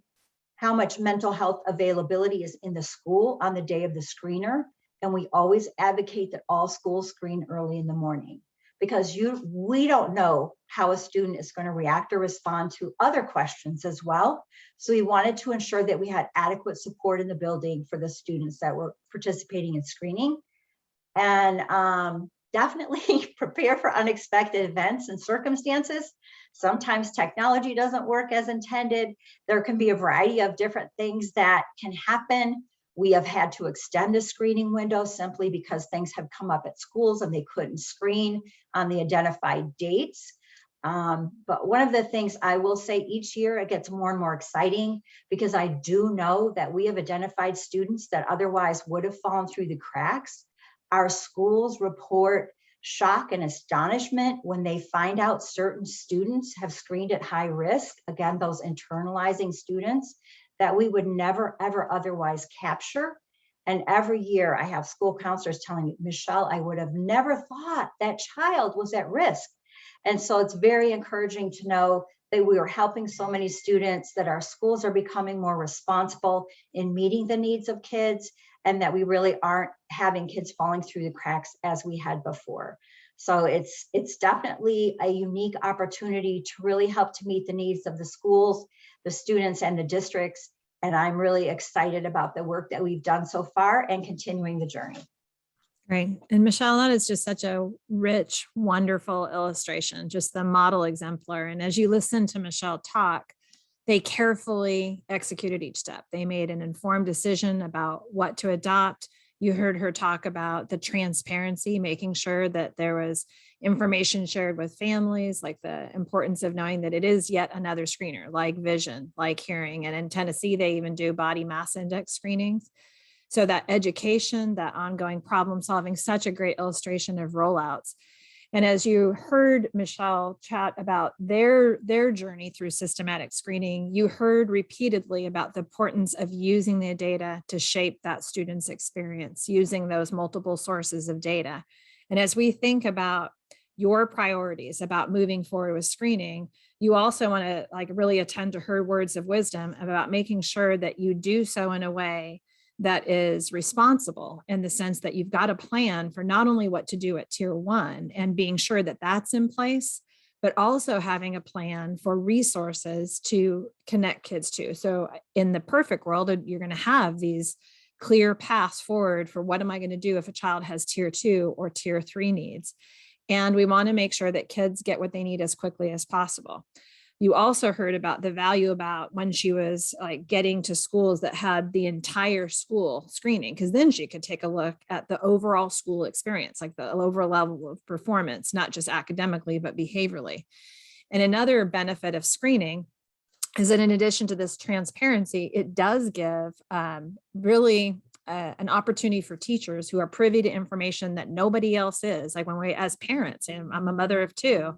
how much mental health availability is in the school on the day of the screener. And we always advocate that all schools screen early in the morning, because we don't know how a student is going to react or respond to other questions as well. So we wanted to ensure that we had adequate support in the building for the students that were participating in screening. And definitely prepare for unexpected events and circumstances. Sometimes technology doesn't work as intended. There can be a variety of different things that can happen. We have had to extend the screening window simply because things have come up at schools and they couldn't screen on the identified dates. But one of the things I will say, each year it gets more and more exciting, because I do know that we have identified students that otherwise would have fallen through the cracks. Our schools report shock and astonishment when they find out certain students have screened at high risk. Again, those internalizing students that we would never, ever otherwise capture. And every year I have school counselors telling me, Michelle, I would have never thought that child was at risk. And so it's very encouraging to know that we are helping so many students, that our schools are becoming more responsible in meeting the needs of kids, and that we really aren't having kids falling through the cracks as we had before. So it's definitely a unique opportunity to really help to meet the needs of the schools, the students, and the districts. And I'm really excited about the work that we've done so far and continuing the journey. Great. And Michelle, that is just such a rich, wonderful illustration, just the model exemplar. And as you listen to Michelle talk, they carefully executed each step. They made an informed decision about what to adopt. You heard her talk about the transparency, making sure that there was information shared with families, like the importance of knowing that it is yet another screener, like vision, like hearing. And in Tennessee, they even do body mass index screenings. So that education, that ongoing problem solving, such a great illustration of rollouts. And as you heard Michelle chat about their journey through systematic screening, you heard repeatedly about the importance of using the data to shape that student's experience, using those multiple sources of data. And as we think about your priorities about moving forward with screening, you also want to like really attend to her words of wisdom about making sure that you do so in a way that is responsible, in the sense that you've got a plan for not only what to do at tier 1 and being sure that that's in place, but also having a plan for resources to connect kids to. So in the perfect world, you're going to have these clear paths forward for what am I going to do if a child has tier 2 or tier 3 needs. And we want to make sure that kids get what they need as quickly as possible. You also heard about the value about when she was like getting to schools that had the entire school screening, because then she could take a look at the overall school experience, like the overall level of performance, not just academically, but behaviorally. And another benefit of screening is that in addition to this transparency, it does give really an opportunity for teachers who are privy to information that nobody else is. Like when we, as parents, and I'm a mother of 2,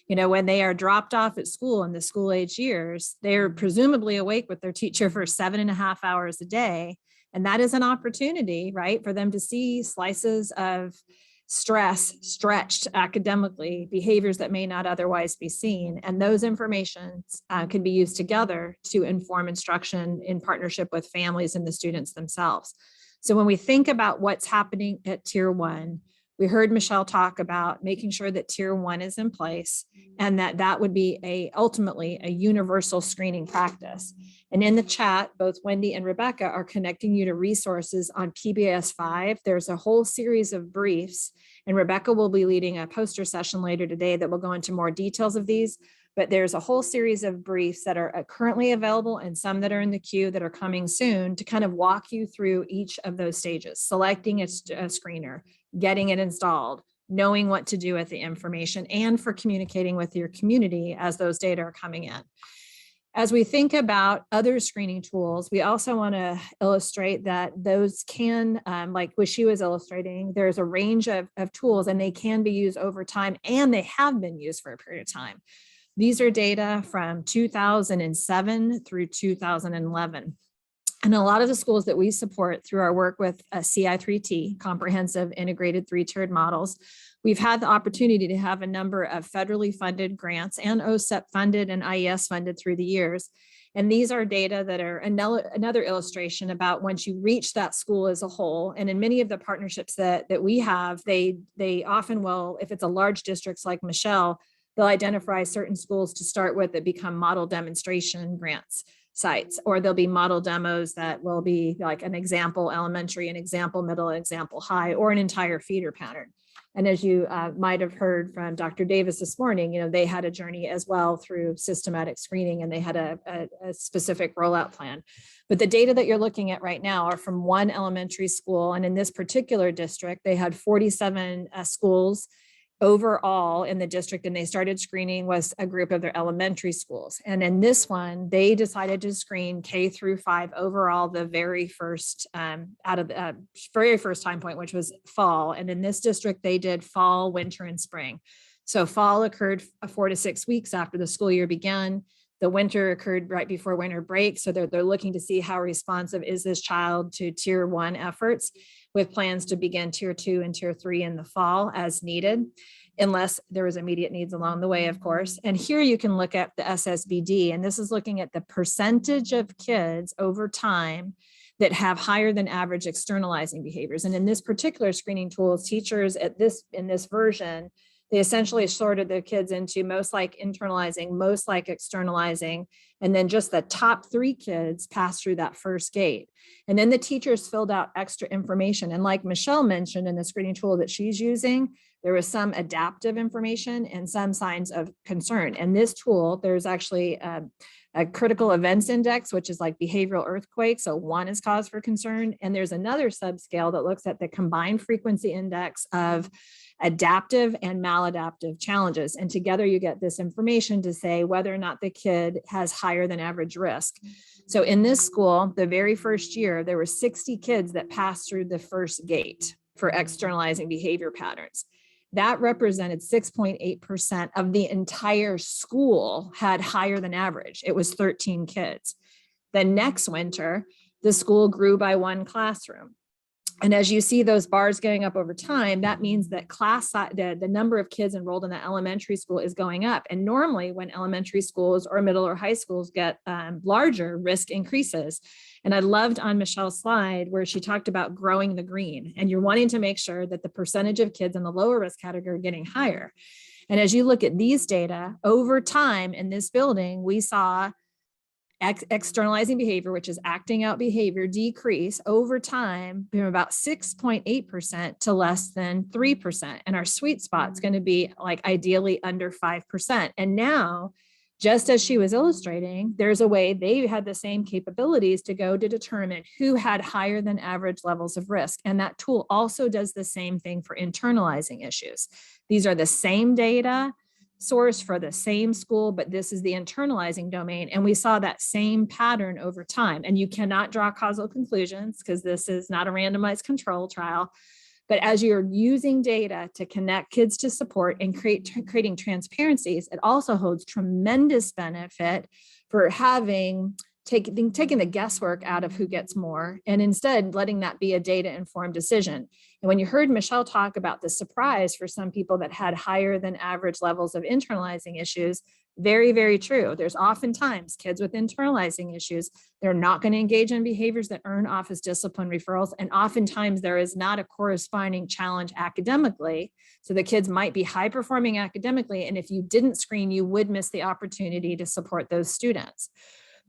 when they are dropped off at school in the school age years, they're presumably awake with their teacher for 7.5 hours a day. And that is an opportunity, right, for them to see slices of stress stretched academically, behaviors that may not otherwise be seen. And those informations can be used together to inform instruction in partnership with families and the students themselves. So when we think about what's happening at tier 1, we heard Michelle talk about making sure that tier 1 is in place, and that would be ultimately a universal screening practice. And in the chat, both Wendy and Rebecca are connecting you to resources on PBIS 5. There's a whole series of briefs, and Rebecca will be leading a poster session later today that will go into more details of these. But there's a whole series of briefs that are currently available and some that are in the queue that are coming soon to kind of walk you through each of those stages: selecting a screener, getting it installed, knowing what to do with the information, and for communicating with your community as those data are coming in. As we think about other screening tools, we also want to illustrate that those can, like what she was illustrating, there's a range of tools and they can be used over time, and they have been used for a period of time. These are data from 2007 through 2011. And a lot of the schools that we support through our work with CI3T, Comprehensive Integrated Three-Tiered Models, we've had the opportunity to have a number of federally funded grants and OSEP funded and IES funded through the years. And these are data that are another illustration about once you reach that school as a whole. And in many of the partnerships that we have, they often will, if it's a large districts like Michelle, they'll identify certain schools to start with that become model demonstration grants sites, or there'll be model demos that will be like an example elementary, an example middle, an example high, or an entire feeder pattern. And as you might have heard from Dr. Davis this morning, they had a journey as well through systematic screening, and they had a specific rollout plan. But the data that you're looking at right now are from one elementary school. And in this particular district, they had 47 schools overall in the district, and they started screening with a group of their elementary schools. And in this one, they decided to screen K through 5 overall, the very first out of the very first time point, which was fall. And in this district, they did fall, winter, and spring. So fall occurred 4 to 6 weeks after the school year began. The winter occurred right before winter break. So they're looking to see how responsive is this child to tier 1 efforts, with plans to begin tier 2 and tier 3 in the fall as needed, unless there was immediate needs along the way, of course. And here you can look at the SSBD, and this is looking at the percentage of kids over time that have higher than average externalizing behaviors. And in this particular screening tool, teachers in this version, they essentially sorted their kids into most like internalizing, most like externalizing, and then just the top 3 kids passed through that first gate. And then the teachers filled out extra information. And like Michelle mentioned in the screening tool that she's using, there was some adaptive information and some signs of concern. And this tool, there's actually a critical events index, which is like behavioral earthquake. So 1 is cause for concern. And there's another subscale that looks at the combined frequency index of adaptive and maladaptive challenges. And together you get this information to say whether or not the kid has higher than average risk. So in this school, the very first year, there were 60 kids that passed through the first gate for externalizing behavior patterns. That represented 6.8% of the entire school had higher than average. It was 13 kids. The next winter, the school grew by 1 classroom. And as you see those bars going up over time, that means that the number of kids enrolled in the elementary school is going up. And normally when elementary schools or middle or high schools get larger, risk increases. And I loved on Michelle's slide where she talked about growing the green, and you're wanting to make sure that the percentage of kids in the lower risk category are getting higher. And as you look at these data over time in this building, we saw externalizing behavior, which is acting out behavior, decrease over time from about 6.8% to less than 3%. And our sweet spot is going to be like ideally under 5%. And now, just as she was illustrating, there's a way they had the same capabilities to go to determine who had higher than average levels of risk. And that tool also does the same thing for internalizing issues. These are the same data source for the same school, but this is the internalizing domain. And we saw that same pattern over time. And you cannot draw causal conclusions because this is not a randomized control trial. But as you're using data to connect kids to support and creating transparencies, it also holds tremendous benefit for taking the guesswork out of who gets more, and instead letting that be a data-informed decision. And when you heard Michelle talk about the surprise for some people that had higher than average levels of internalizing issues, very, very true. There's oftentimes kids with internalizing issues, they're not going to engage in behaviors that earn office discipline referrals. And oftentimes there is not a corresponding challenge academically. So the kids might be high performing academically. And if you didn't screen, you would miss the opportunity to support those students.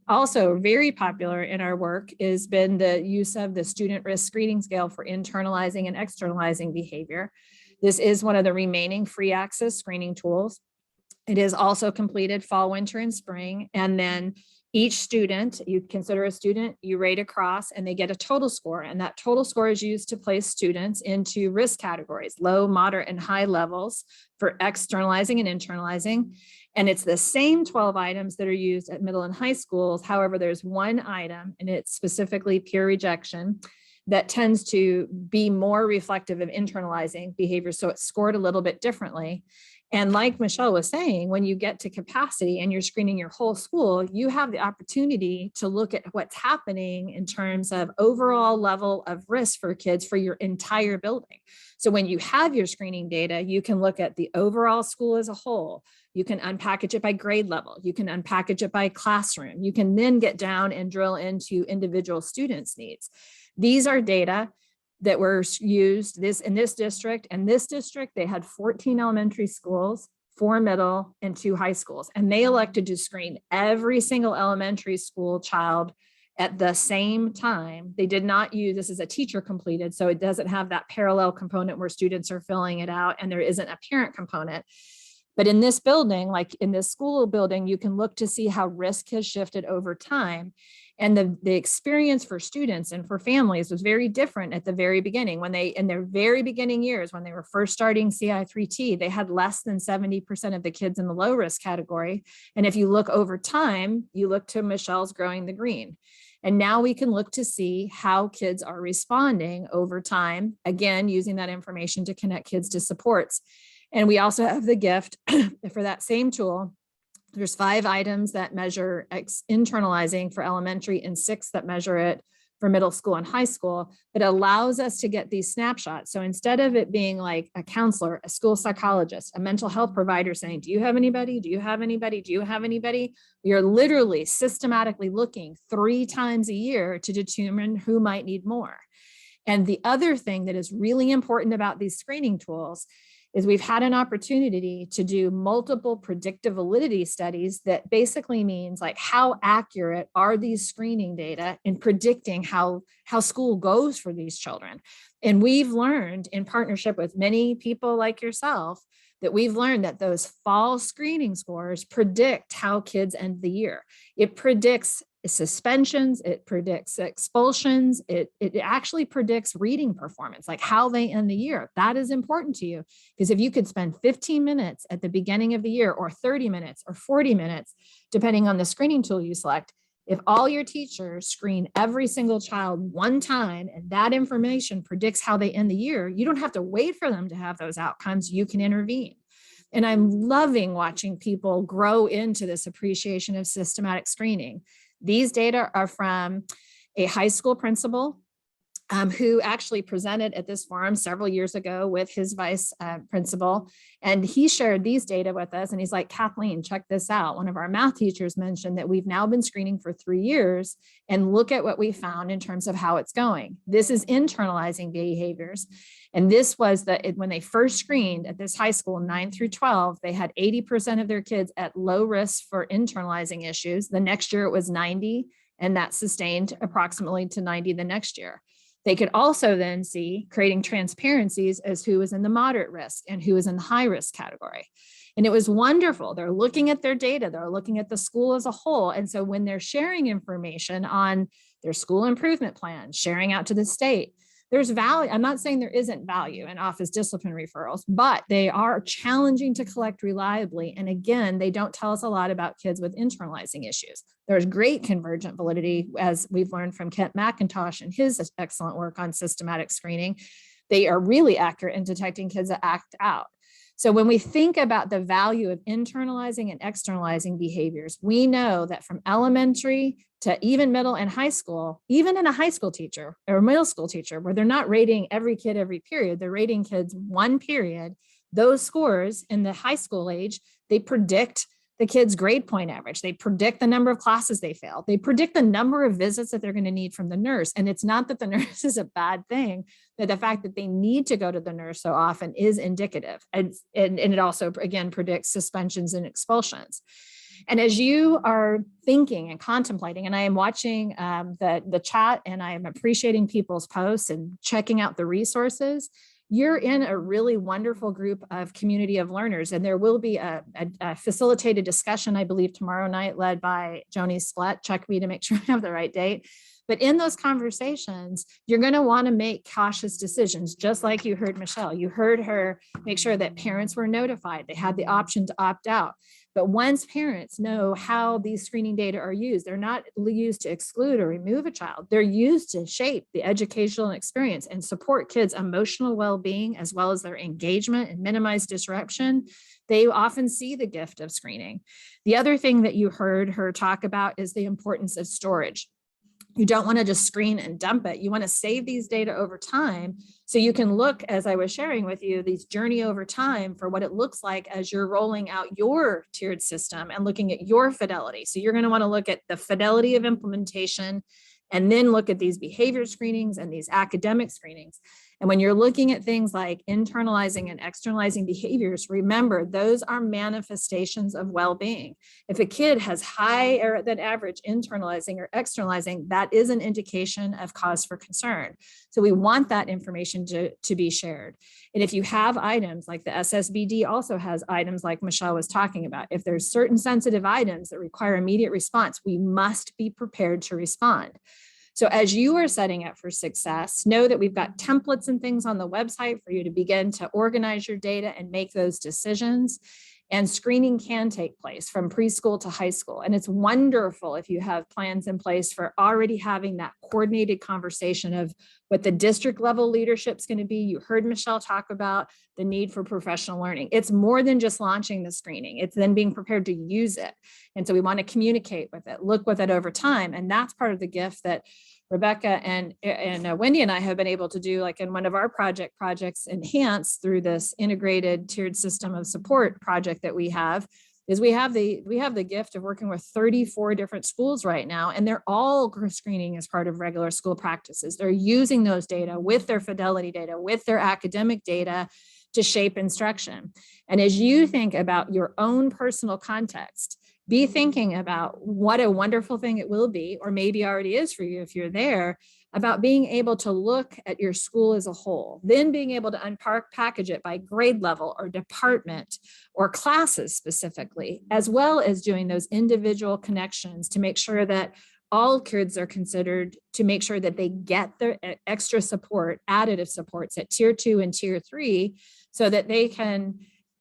Also very popular in our work has been the use of the student risk screening scale for internalizing and externalizing behavior. This is one of the remaining free access screening tools. It is also completed fall, winter, and spring. And then each student, you consider a student, you rate across, and they get a total score. And that total score is used to place students into risk categories, low, moderate, and high levels for externalizing and internalizing. And it's the same 12 items that are used at middle and high schools. However, there's one item, and it's specifically peer rejection, that tends to be more reflective of internalizing behavior. So it's scored a little bit differently. And like Michelle was saying, when you get to capacity and you're screening your whole school, you have the opportunity to look at what's happening in terms of overall level of risk for kids for your entire building. So when you have your screening data, you can look at the overall school as a whole. You can unpackage it by grade level. You can unpackage it by classroom. You can then get down and drill into individual students' needs. These are data that were used in this district. And this district, they had 14 elementary schools, 4 middle, and 2 high schools. And they elected to screen every single elementary school child at the same time. They did not use, this is a teacher completed, so it doesn't have that parallel component where students are filling it out and there isn't a parent component. But in this building, like in this school building, you can look to see how risk has shifted over time. And the experience for students and for families was very different at the very beginning. When they, in their very beginning years, when they were first starting CI3T, they had less than 70% of the kids in the low risk category. And if you look over time, you look to Michelle's growing the green. And now we can look to see how kids are responding over time, again, using that information to connect kids to supports. And we also have the gift for that same tool. There's 5 items that measure internalizing for elementary and 6 that measure it for middle school and high school, but it allows us to get these snapshots. So instead of it being like a counselor, a school psychologist, a mental health provider saying, do you have anybody? Do you have anybody? Do you have anybody? You're literally systematically looking 3 times a year to determine who might need more. And the other thing that is really important about these screening tools is we've had an opportunity to do multiple predictive validity studies that basically means like how accurate are these screening data in predicting how school goes for these children. And we've learned in partnership with many people like yourself that we've learned that those fall screening scores predict how kids end the year. It predicts suspensions, it predicts expulsions, it actually predicts reading performance, like how they end the year. That is important to you, because if you could spend 15 minutes at the beginning of the year, or 30 minutes or 40 minutes, depending on the screening tool you select, if all your teachers screen every single child one time and that information predicts how they end the year, you don't have to wait for them to have those outcomes, you can intervene. And I'm loving watching people grow into this appreciation of systematic screening. These data are from a high school principal who actually presented at this forum several years ago with his vice principal. And he shared these data with us. And he's like, Kathleen, check this out. One of our math teachers mentioned that we've now been screening for 3 years, and look at what we found in terms of how it's going. This is internalizing behaviors. And this was when they first screened at this high school, 9 through 12, they had 80% of their kids at low risk for internalizing issues. The next year it was 90, and that sustained approximately to 90 the next year. They could also then see creating transparencies as who was in the moderate risk and who was in the high risk category. And it was wonderful. They're looking at their data, they're looking at the school as a whole. And so when they're sharing information on their school improvement plan, sharing out to the state, there's value. I'm not saying there isn't value in office discipline referrals, but they are challenging to collect reliably. And again, they don't tell us a lot about kids with internalizing issues. There's great convergent validity, as we've learned from Kent McIntosh and his excellent work on systematic screening. They are really accurate in detecting kids that act out. So when we think about the value of internalizing and externalizing behaviors, we know that from elementary to even middle and high school, even in a high school teacher or a middle school teacher, where they're not rating every kid every period, they're rating kids one period, those scores in the high school age, they predict the kid's grade point average. They predict the number of classes they fail. They predict the number of visits that they're going to need from the nurse. And it's not that the nurse is a bad thing, but the fact that they need to go to the nurse so often is indicative. And it also, again, predicts suspensions and expulsions. And as you are thinking and contemplating, and I am watching the chat, and I am appreciating people's posts and checking out the resources, you're in a really wonderful group of community of learners. And there will be a facilitated discussion, I believe, tomorrow night, led by Joni Splett. Check me to make sure I have the right date. But in those conversations, you're going to want to make cautious decisions, just like you heard Michelle. You heard her make sure that parents were notified. They had the option to opt out. But once parents know how these screening data are used, they're not used to exclude or remove a child. They're used to shape the educational experience and support kids' emotional well-being, as well as their engagement and minimize disruption. They often see the gift of screening. The other thing that you heard her talk about is the importance of storage. You don't want to just screen and dump it. You want to save these data over time so you can look, as I was sharing with you, these journey over time for what it looks like as you're rolling out your tiered system and looking at your fidelity. So you're going to want to look at the fidelity of implementation, and then look at these behavior screenings and these academic screenings. And when you're looking at things like internalizing and externalizing behaviors, remember, those are manifestations of well-being. If a kid has higher than average internalizing or externalizing, that is an indication of cause for concern. So we want that information to be shared. And if you have items like the SSBD also has items like Michelle was talking about, if there's certain sensitive items that require immediate response, we must be prepared to respond. So as you are setting up for success, know that we've got templates and things on the website for you to begin to organize your data and make those decisions. And screening can take place from preschool to high school. And it's wonderful if you have plans in place for already having that coordinated conversation of what the district level leadership is going to be. You heard Michelle talk about the need for professional learning. It's more than just launching the screening. It's then being prepared to use it. And so we want to communicate with it, look with it over time. And that's part of the gift that Rebecca and Wendy and I have been able to do, like in one of our projects Enhance, through this integrated tiered system of support project that we have, is we have the gift of working with 34 different schools right now, and they're all screening as part of regular school practices. They're using those data with their fidelity data, with their academic data to shape instruction. And as you think about your own personal context, be thinking about what a wonderful thing it will be, or maybe already is for you if you're there, about being able to look at your school as a whole, then being able to package it by grade level or department or classes specifically, as well as doing those individual connections to make sure that all kids are considered, to make sure that they get their extra support, additive supports at tier 2 and tier 3, so that they can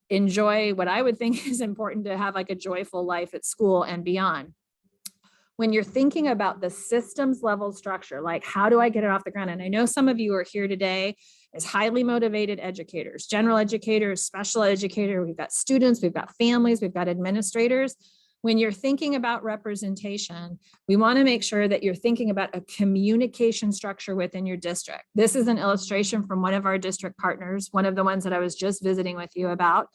enjoy what I would think is important to have, like a joyful life at school and beyond. When you're thinking about the systems level structure, like how do I get it off the ground? And I know some of you are here today as highly motivated educators, general educators, special educators. We've got students, we've got families, we've got administrators. when you're thinking about representation, we want to make sure that you're thinking about a communication structure within your district. This is an illustration from one of our district partners, one of the ones that I was just visiting with you about.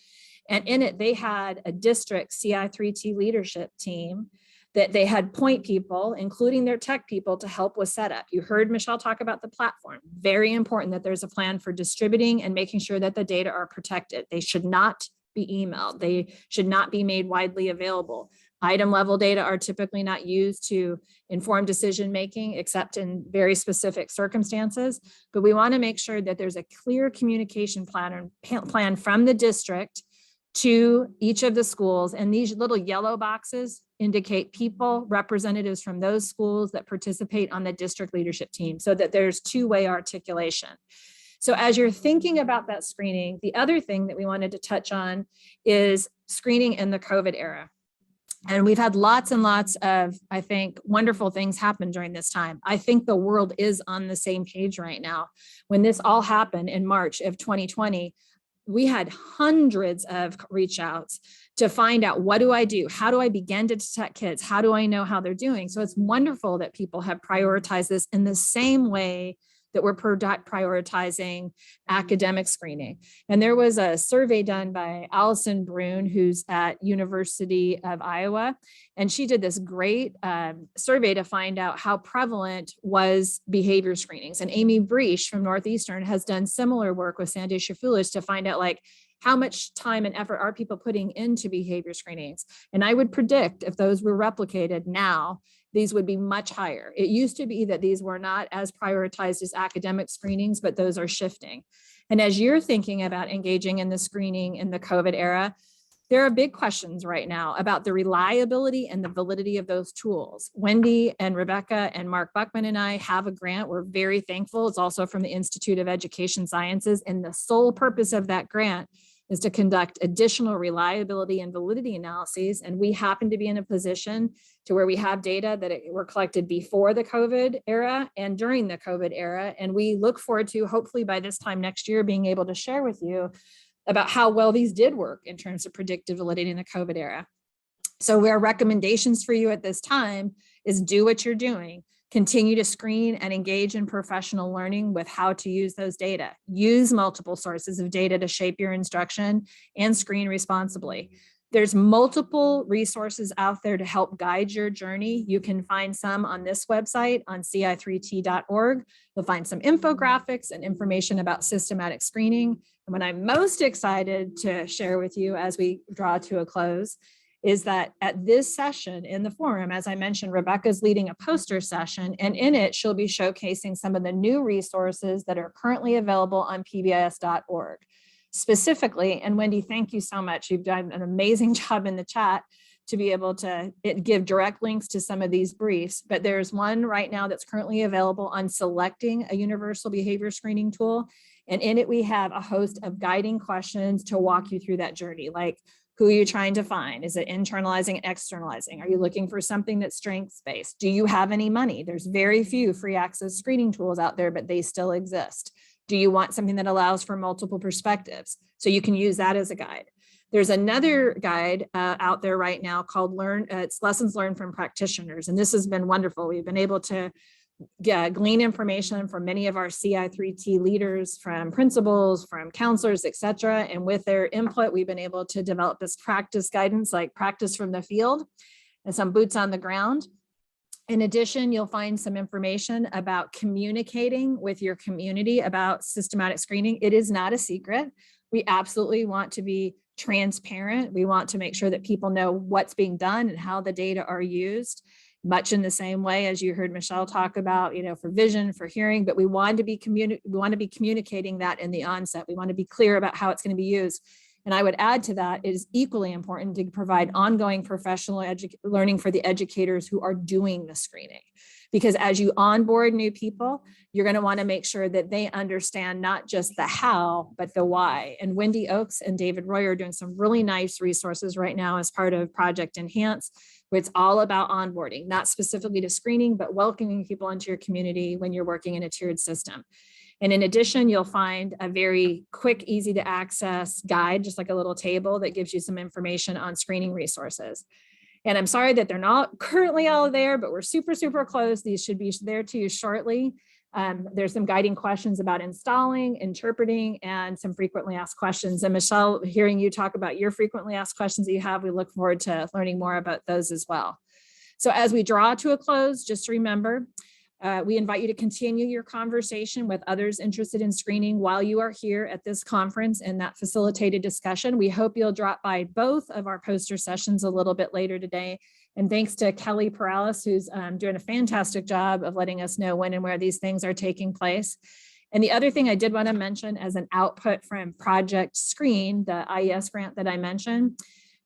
And in it, they had a district CI3T leadership team that they had point people, including their tech people, to help with setup. You heard Michelle talk about the platform. Very important that there's a plan for distributing and making sure that the data are protected. They should not be emailed. They should not be made widely available. Item level data are typically not used to inform decision-making except in very specific circumstances. But we want to make sure that there's a clear communication plan from the district to each of the schools. And these little yellow boxes indicate people, representatives from those schools that participate on the district leadership team, so that there's two-way articulation. So as you're thinking about that screening, the other thing that we wanted to touch on is screening in the COVID era. And we've had lots and lots of, I think, wonderful things happen during this time. I think the world is on the same page right now. When this all happened in March of 2020, we had hundreds of reach outs to find out, what do I do? How do I begin to detect kids? How do I know how they're doing? So it's wonderful that people have prioritized this in the same way that we're prioritizing academic screening. And there was a survey done by Allison Brune, who's at University of Iowa, and she did this great survey to find out how prevalent was behavior screenings. And Amy Breach from Northeastern has done similar work with Sanjay Shafulis to find out, like, how much time and effort are people putting into behavior screenings? And I would predict if those were replicated now, these would be much higher. It used to be that these were not as prioritized as academic screenings, but those are shifting. And as you're thinking about engaging in the screening in the COVID era, there are big questions right now about the reliability and the validity of those tools. Wendy and Rebecca and Mark Buckman and I have a grant. We're very thankful. It's also from the Institute of Education Sciences. And the sole purpose of that grant is to conduct additional reliability and validity analyses. And we happen to be in a position to where we have data that were collected before the COVID era and during the COVID era. And we look forward to, hopefully by this time next year, being able to share with you about how well these did work in terms of predictive validity in the COVID era. So our recommendations for you at this time is do what you're doing. Continue to screen and engage in professional learning with how to use those data. Use multiple sources of data to shape your instruction and screen responsibly. There's multiple resources out there to help guide your journey. You can find some on this website on ci3t.org. You'll find some infographics and information about systematic screening. And what I'm most excited to share with you as we draw to a close is that at this session in the forum, as I mentioned, Rebecca's leading a poster session, and in it, she'll be showcasing some of the new resources that are currently available on PBIS.org. Specifically, and Wendy, thank you so much. You've done an amazing job in the chat to be able to give direct links to some of these briefs, but there's one right now that's currently available on selecting a universal behavior screening tool. And in it, we have a host of guiding questions to walk you through that journey, like, who are you trying to find? Is it internalizing and externalizing? Are you looking for something that's strengths-based? Do you have any money? There's very few free access screening tools out there, but they still exist. Do you want something that allows for multiple perspectives? So you can use that as a guide. There's another guide out there right now called it's Lessons Learned from Practitioners. And this has been wonderful. We've been able to glean information from many of our CI3T leaders, from principals, from counselors, et cetera. And with their input, we've been able to develop this practice guidance, like practice from the field and some boots on the ground. In addition, you'll find some information about communicating with your community about systematic screening. It is not a secret. We absolutely want to be transparent. We want to make sure that people know what's being done and how the data are used, much in the same way as you heard Michelle talk about, for vision, for hearing, but we want to be communicating that in the onset. We want to be clear about how it's going to be used. And I would add to that, it is equally important to provide ongoing professional learning for the educators who are doing the screening. Because as you onboard new people, you're going to want to make sure that they understand not just the how, but the why. And Wendy Oakes and David Roy are doing some really nice resources right now as part of Project Enhance, where it's all about onboarding, not specifically to screening, but welcoming people into your community when you're working in a tiered system. And in addition, you'll find a very quick, easy to access guide, just like a little table that gives you some information on screening resources. And I'm sorry that they're not currently all there, but we're super, super close. These should be there to you shortly. There's some guiding questions about installing, interpreting, and some frequently asked questions. And Michelle, hearing you talk about your frequently asked questions that you have, we look forward to learning more about those as well. So as we draw to a close, just remember, we invite you to continue your conversation with others interested in screening while you are here at this conference and that facilitated discussion. We hope you'll drop by both of our poster sessions a little bit later today. And thanks to Kelly Perales, who's doing a fantastic job of letting us know when and where these things are taking place. And the other thing I did want to mention as an output from Project Screen, the IES grant that I mentioned,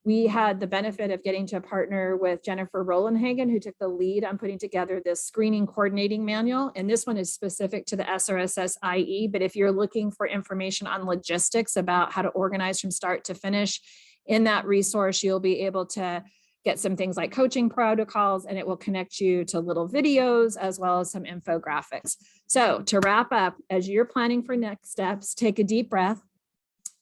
we had the benefit of getting to partner with Jennifer Rolandhagen, who took the lead on putting together this screening coordinating manual. And this one is specific to the SRSS IE, but if you're looking for information on logistics about how to organize from start to finish, in that resource, you'll be able to get some things like coaching protocols, and it will connect you to little videos as well as some infographics. So to wrap up, as you're planning for next steps, take a deep breath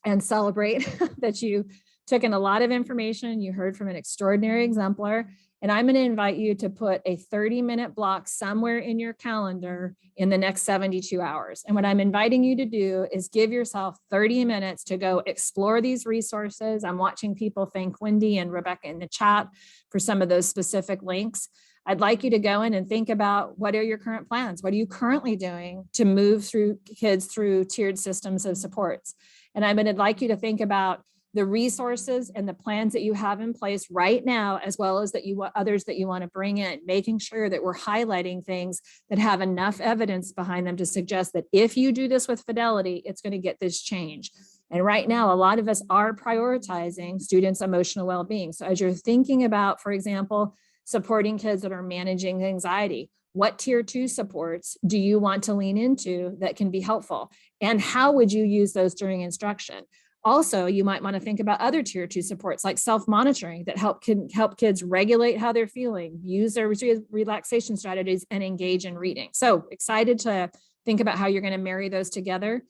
and celebrate that you took in a lot of information. You heard from an extraordinary exemplar, and I'm going to invite you to put a 30-minute block somewhere in your calendar in the next 72 hours. And what I'm inviting you to do is give yourself 30 minutes to go explore these resources. I'm watching people thank Wendy and Rebecca in the chat for some of those specific links. I'd like you to go in and think about what are your current plans? What are you currently doing to move through kids through tiered systems of supports? And I'm going to like you to think about the resources and the plans that you have in place right now, as well as that others that you want to bring in, making sure that we're highlighting things that have enough evidence behind them to suggest that if you do this with fidelity, it's going to get this change. And right now, a lot of us are prioritizing students' emotional well-being. So as you're thinking about, for example, supporting kids that are managing anxiety, what tier 2 supports do you want to lean into that can be helpful? And how would you use those during instruction? Also, you might want to think about other tier 2 supports like self-monitoring that can help kids regulate how they're feeling, use their relaxation strategies, and engage in reading. So excited to think about how you're going to marry those together.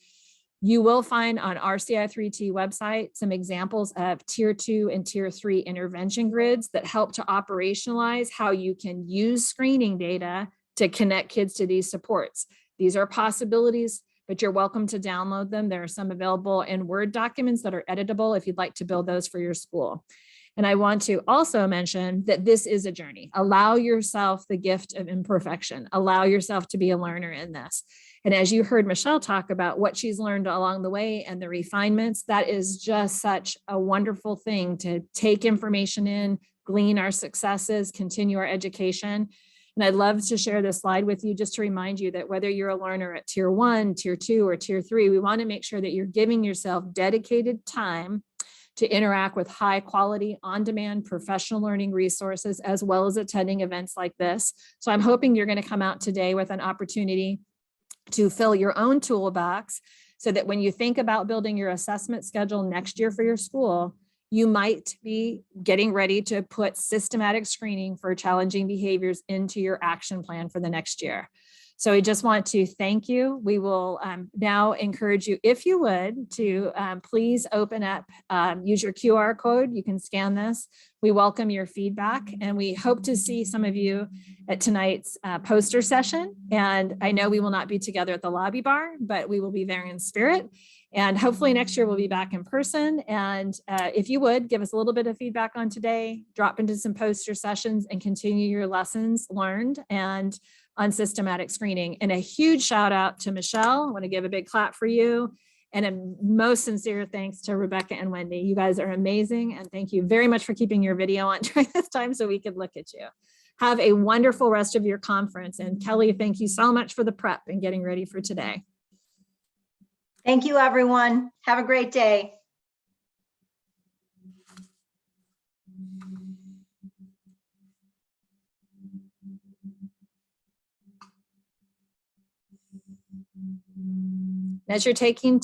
You will find on our CI3T website some examples of tier 2 and tier 3 intervention grids that help to operationalize how you can use screening data to connect kids to these supports. These are possibilities, but you're welcome to download them. There are some available in Word documents that are editable if you'd like to build those for your school. And I want to also mention that this is a journey. Allow yourself the gift of imperfection. Allow yourself to be a learner in this. And as you heard Michelle talk about what she's learned along the way and the refinements, that is just such a wonderful thing to take information in, glean our successes, continue our education. And I'd love to share this slide with you just to remind you that whether you're a learner at tier 1, tier 2, or tier 3, we want to make sure that you're giving yourself dedicated time to interact with high quality, on-demand professional learning resources, as well as attending events like this. So I'm hoping you're going to come out today with an opportunity to fill your own toolbox so that when you think about building your assessment schedule next year for your school, you might be getting ready to put systematic screening for challenging behaviors into your action plan for the next year. So I just want to thank you. We will now encourage you, if you would, to please open up, use your QR code. You can scan this. We welcome your feedback, and we hope to see some of you at tonight's poster session. And I know we will not be together at the lobby bar, but we will be there in spirit. And hopefully next year we'll be back in person. And if you would, give us a little bit of feedback on today, drop into some poster sessions and continue your lessons learned and on systematic screening. And a huge shout out to Michelle. I want to give a big clap for you. And a most sincere thanks to Rebecca and Wendy. You guys are amazing. And thank you very much for keeping your video on during this time so we could look at you. Have a wonderful rest of your conference. And Kelly, thank you so much for the prep and getting ready for today. Thank you, everyone. Have a great day. As you're taking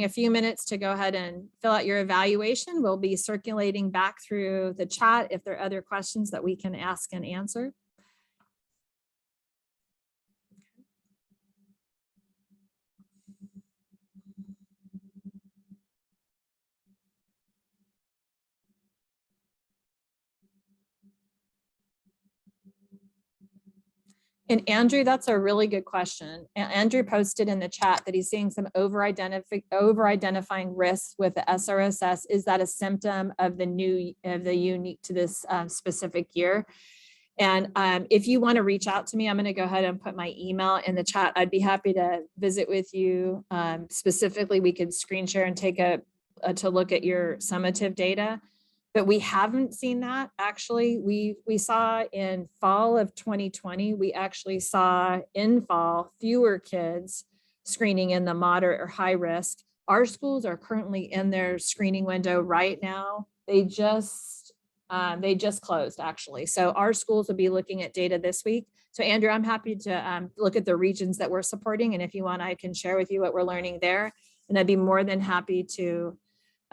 a few minutes to go ahead and fill out your evaluation, we'll be circulating back through the chat if there are other questions that we can ask and answer. And Andrew, that's a really good question. Andrew posted in the chat that he's seeing some over-identifying risks with the SRSS. Is that a symptom of the unique to this specific year? And if you want to reach out to me, I'm going to go ahead and put my email in the chat. I'd be happy to visit with you. Specifically, we could screen share and take to look at your summative data. But we haven't seen that. Actually, we saw in fall of 2020, we actually saw in fall fewer kids screening in the moderate or high risk. Our schools are currently in their screening window right now. They just closed, actually. So our schools will be looking at data this week. So Andrew, I'm happy to look at the regions that we're supporting. And if you want, I can share with you what we're learning there. And I'd be more than happy to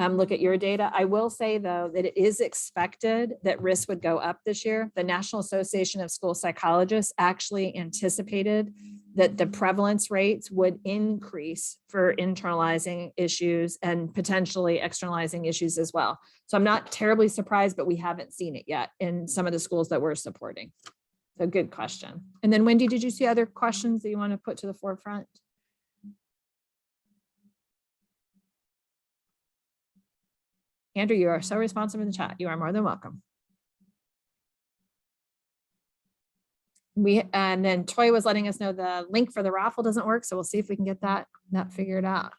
look at your data. I will say, though, that it is expected that risk would go up this year. The National Association of School Psychologists actually anticipated that the prevalence rates would increase for internalizing issues and potentially externalizing issues as well. So I'm not terribly surprised, but we haven't seen it yet in some of the schools that we're supporting. So good question. And then Wendy, did you see other questions that you want to put to the forefront? Andrew, you are so responsive in the chat. You are more than welcome. And then Toy was letting us know the link for the raffle doesn't work. So we'll see if we can get that figured out.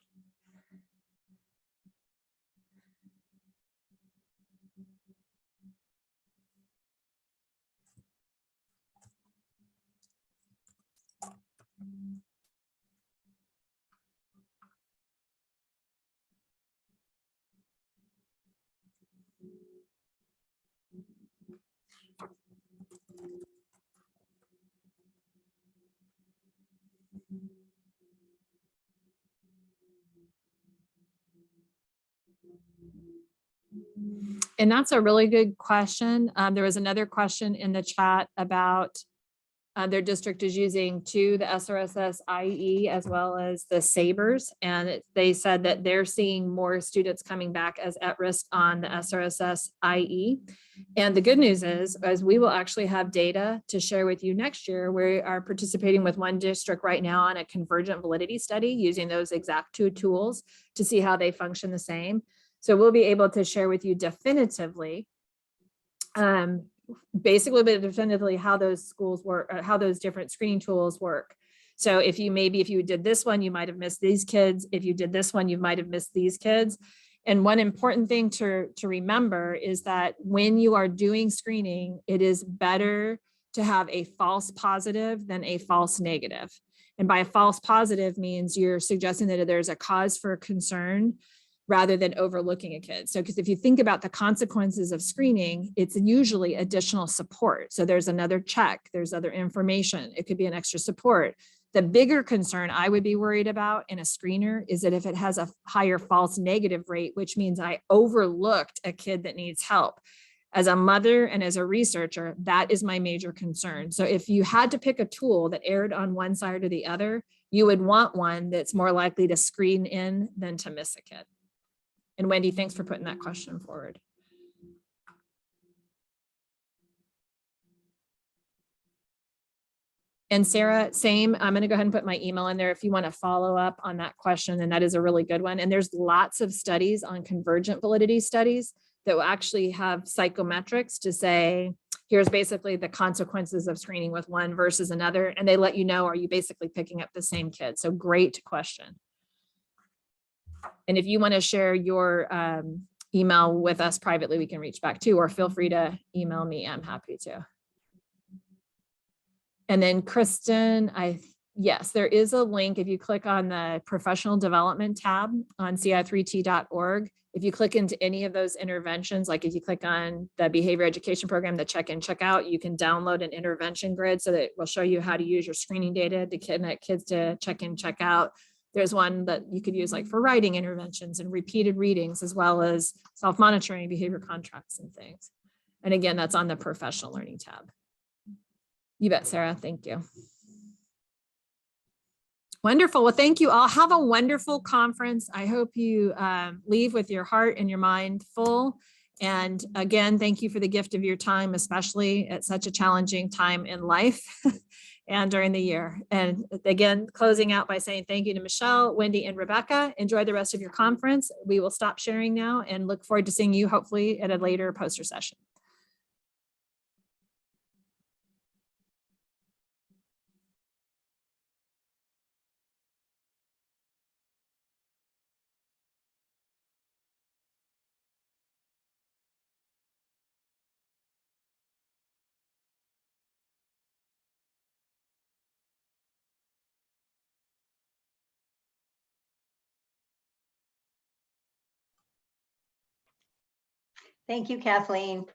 And that's a really good question. There was another question in the chat about their district is using the SRSS IE as well as the SABRS. And they said that they're seeing more students coming back as at risk on the SRSS IE. And the good news is we will actually have data to share with you next year. We are participating with one district right now on a convergent validity study using those exact two tools to see how they function the same. So we'll be able to share with you definitively basically, but definitively how those schools work, how those different screening tools work. So if you did this one, you might have missed these kids. If you did this one, you might have missed these kids. And one important thing to remember is that when you are doing screening, it is better to have a false positive than a false negative. And by a false positive means you're suggesting that there's a cause for concern rather than overlooking a kid. So, because if you think about the consequences of screening, it's usually additional support. So there's another check, there's other information. It could be an extra support. The bigger concern I would be worried about in a screener is that if it has a higher false negative rate, which means I overlooked a kid that needs help. As a mother and as a researcher, that is my major concern. So if you had to pick a tool that erred on one side or the other, you would want one that's more likely to screen in than to miss a kid. And Wendy, thanks for putting that question forward. And Sarah, same, I'm going to go ahead and put my email in there if you want to follow up on that question. And that is a really good one. And there's lots of studies on convergent validity studies that will actually have psychometrics to say, here's basically the consequences of screening with one versus another. And they let you know, are you basically picking up the same kid? So great question. And if you want to share your email with us privately, we can reach back to, or feel free to email me. I'm happy to. And then Kristen, yes, there is a link. If you click on the professional development tab on ci3t.org, if you click into any of those interventions, like if you click on the behavior education program, the check in, check out, you can download an intervention grid so that it will show you how to use your screening data to connect kids to check in, check out. There's one that you could use like for writing interventions and repeated readings, as well as self-monitoring, behavior contracts and things. And again, that's on the professional learning tab. You bet, Sarah. Thank you. Wonderful. Well, thank you all. Have a wonderful conference. I hope you leave with your heart and your mind full. And again, thank you for the gift of your time, especially at such a challenging time in life. and during the year. And again, closing out by saying thank you to Michelle, Wendy, and Rebecca. Enjoy the rest of your conference. We will stop sharing now and look forward to seeing you hopefully at a later poster session. Thank you, Kathleen.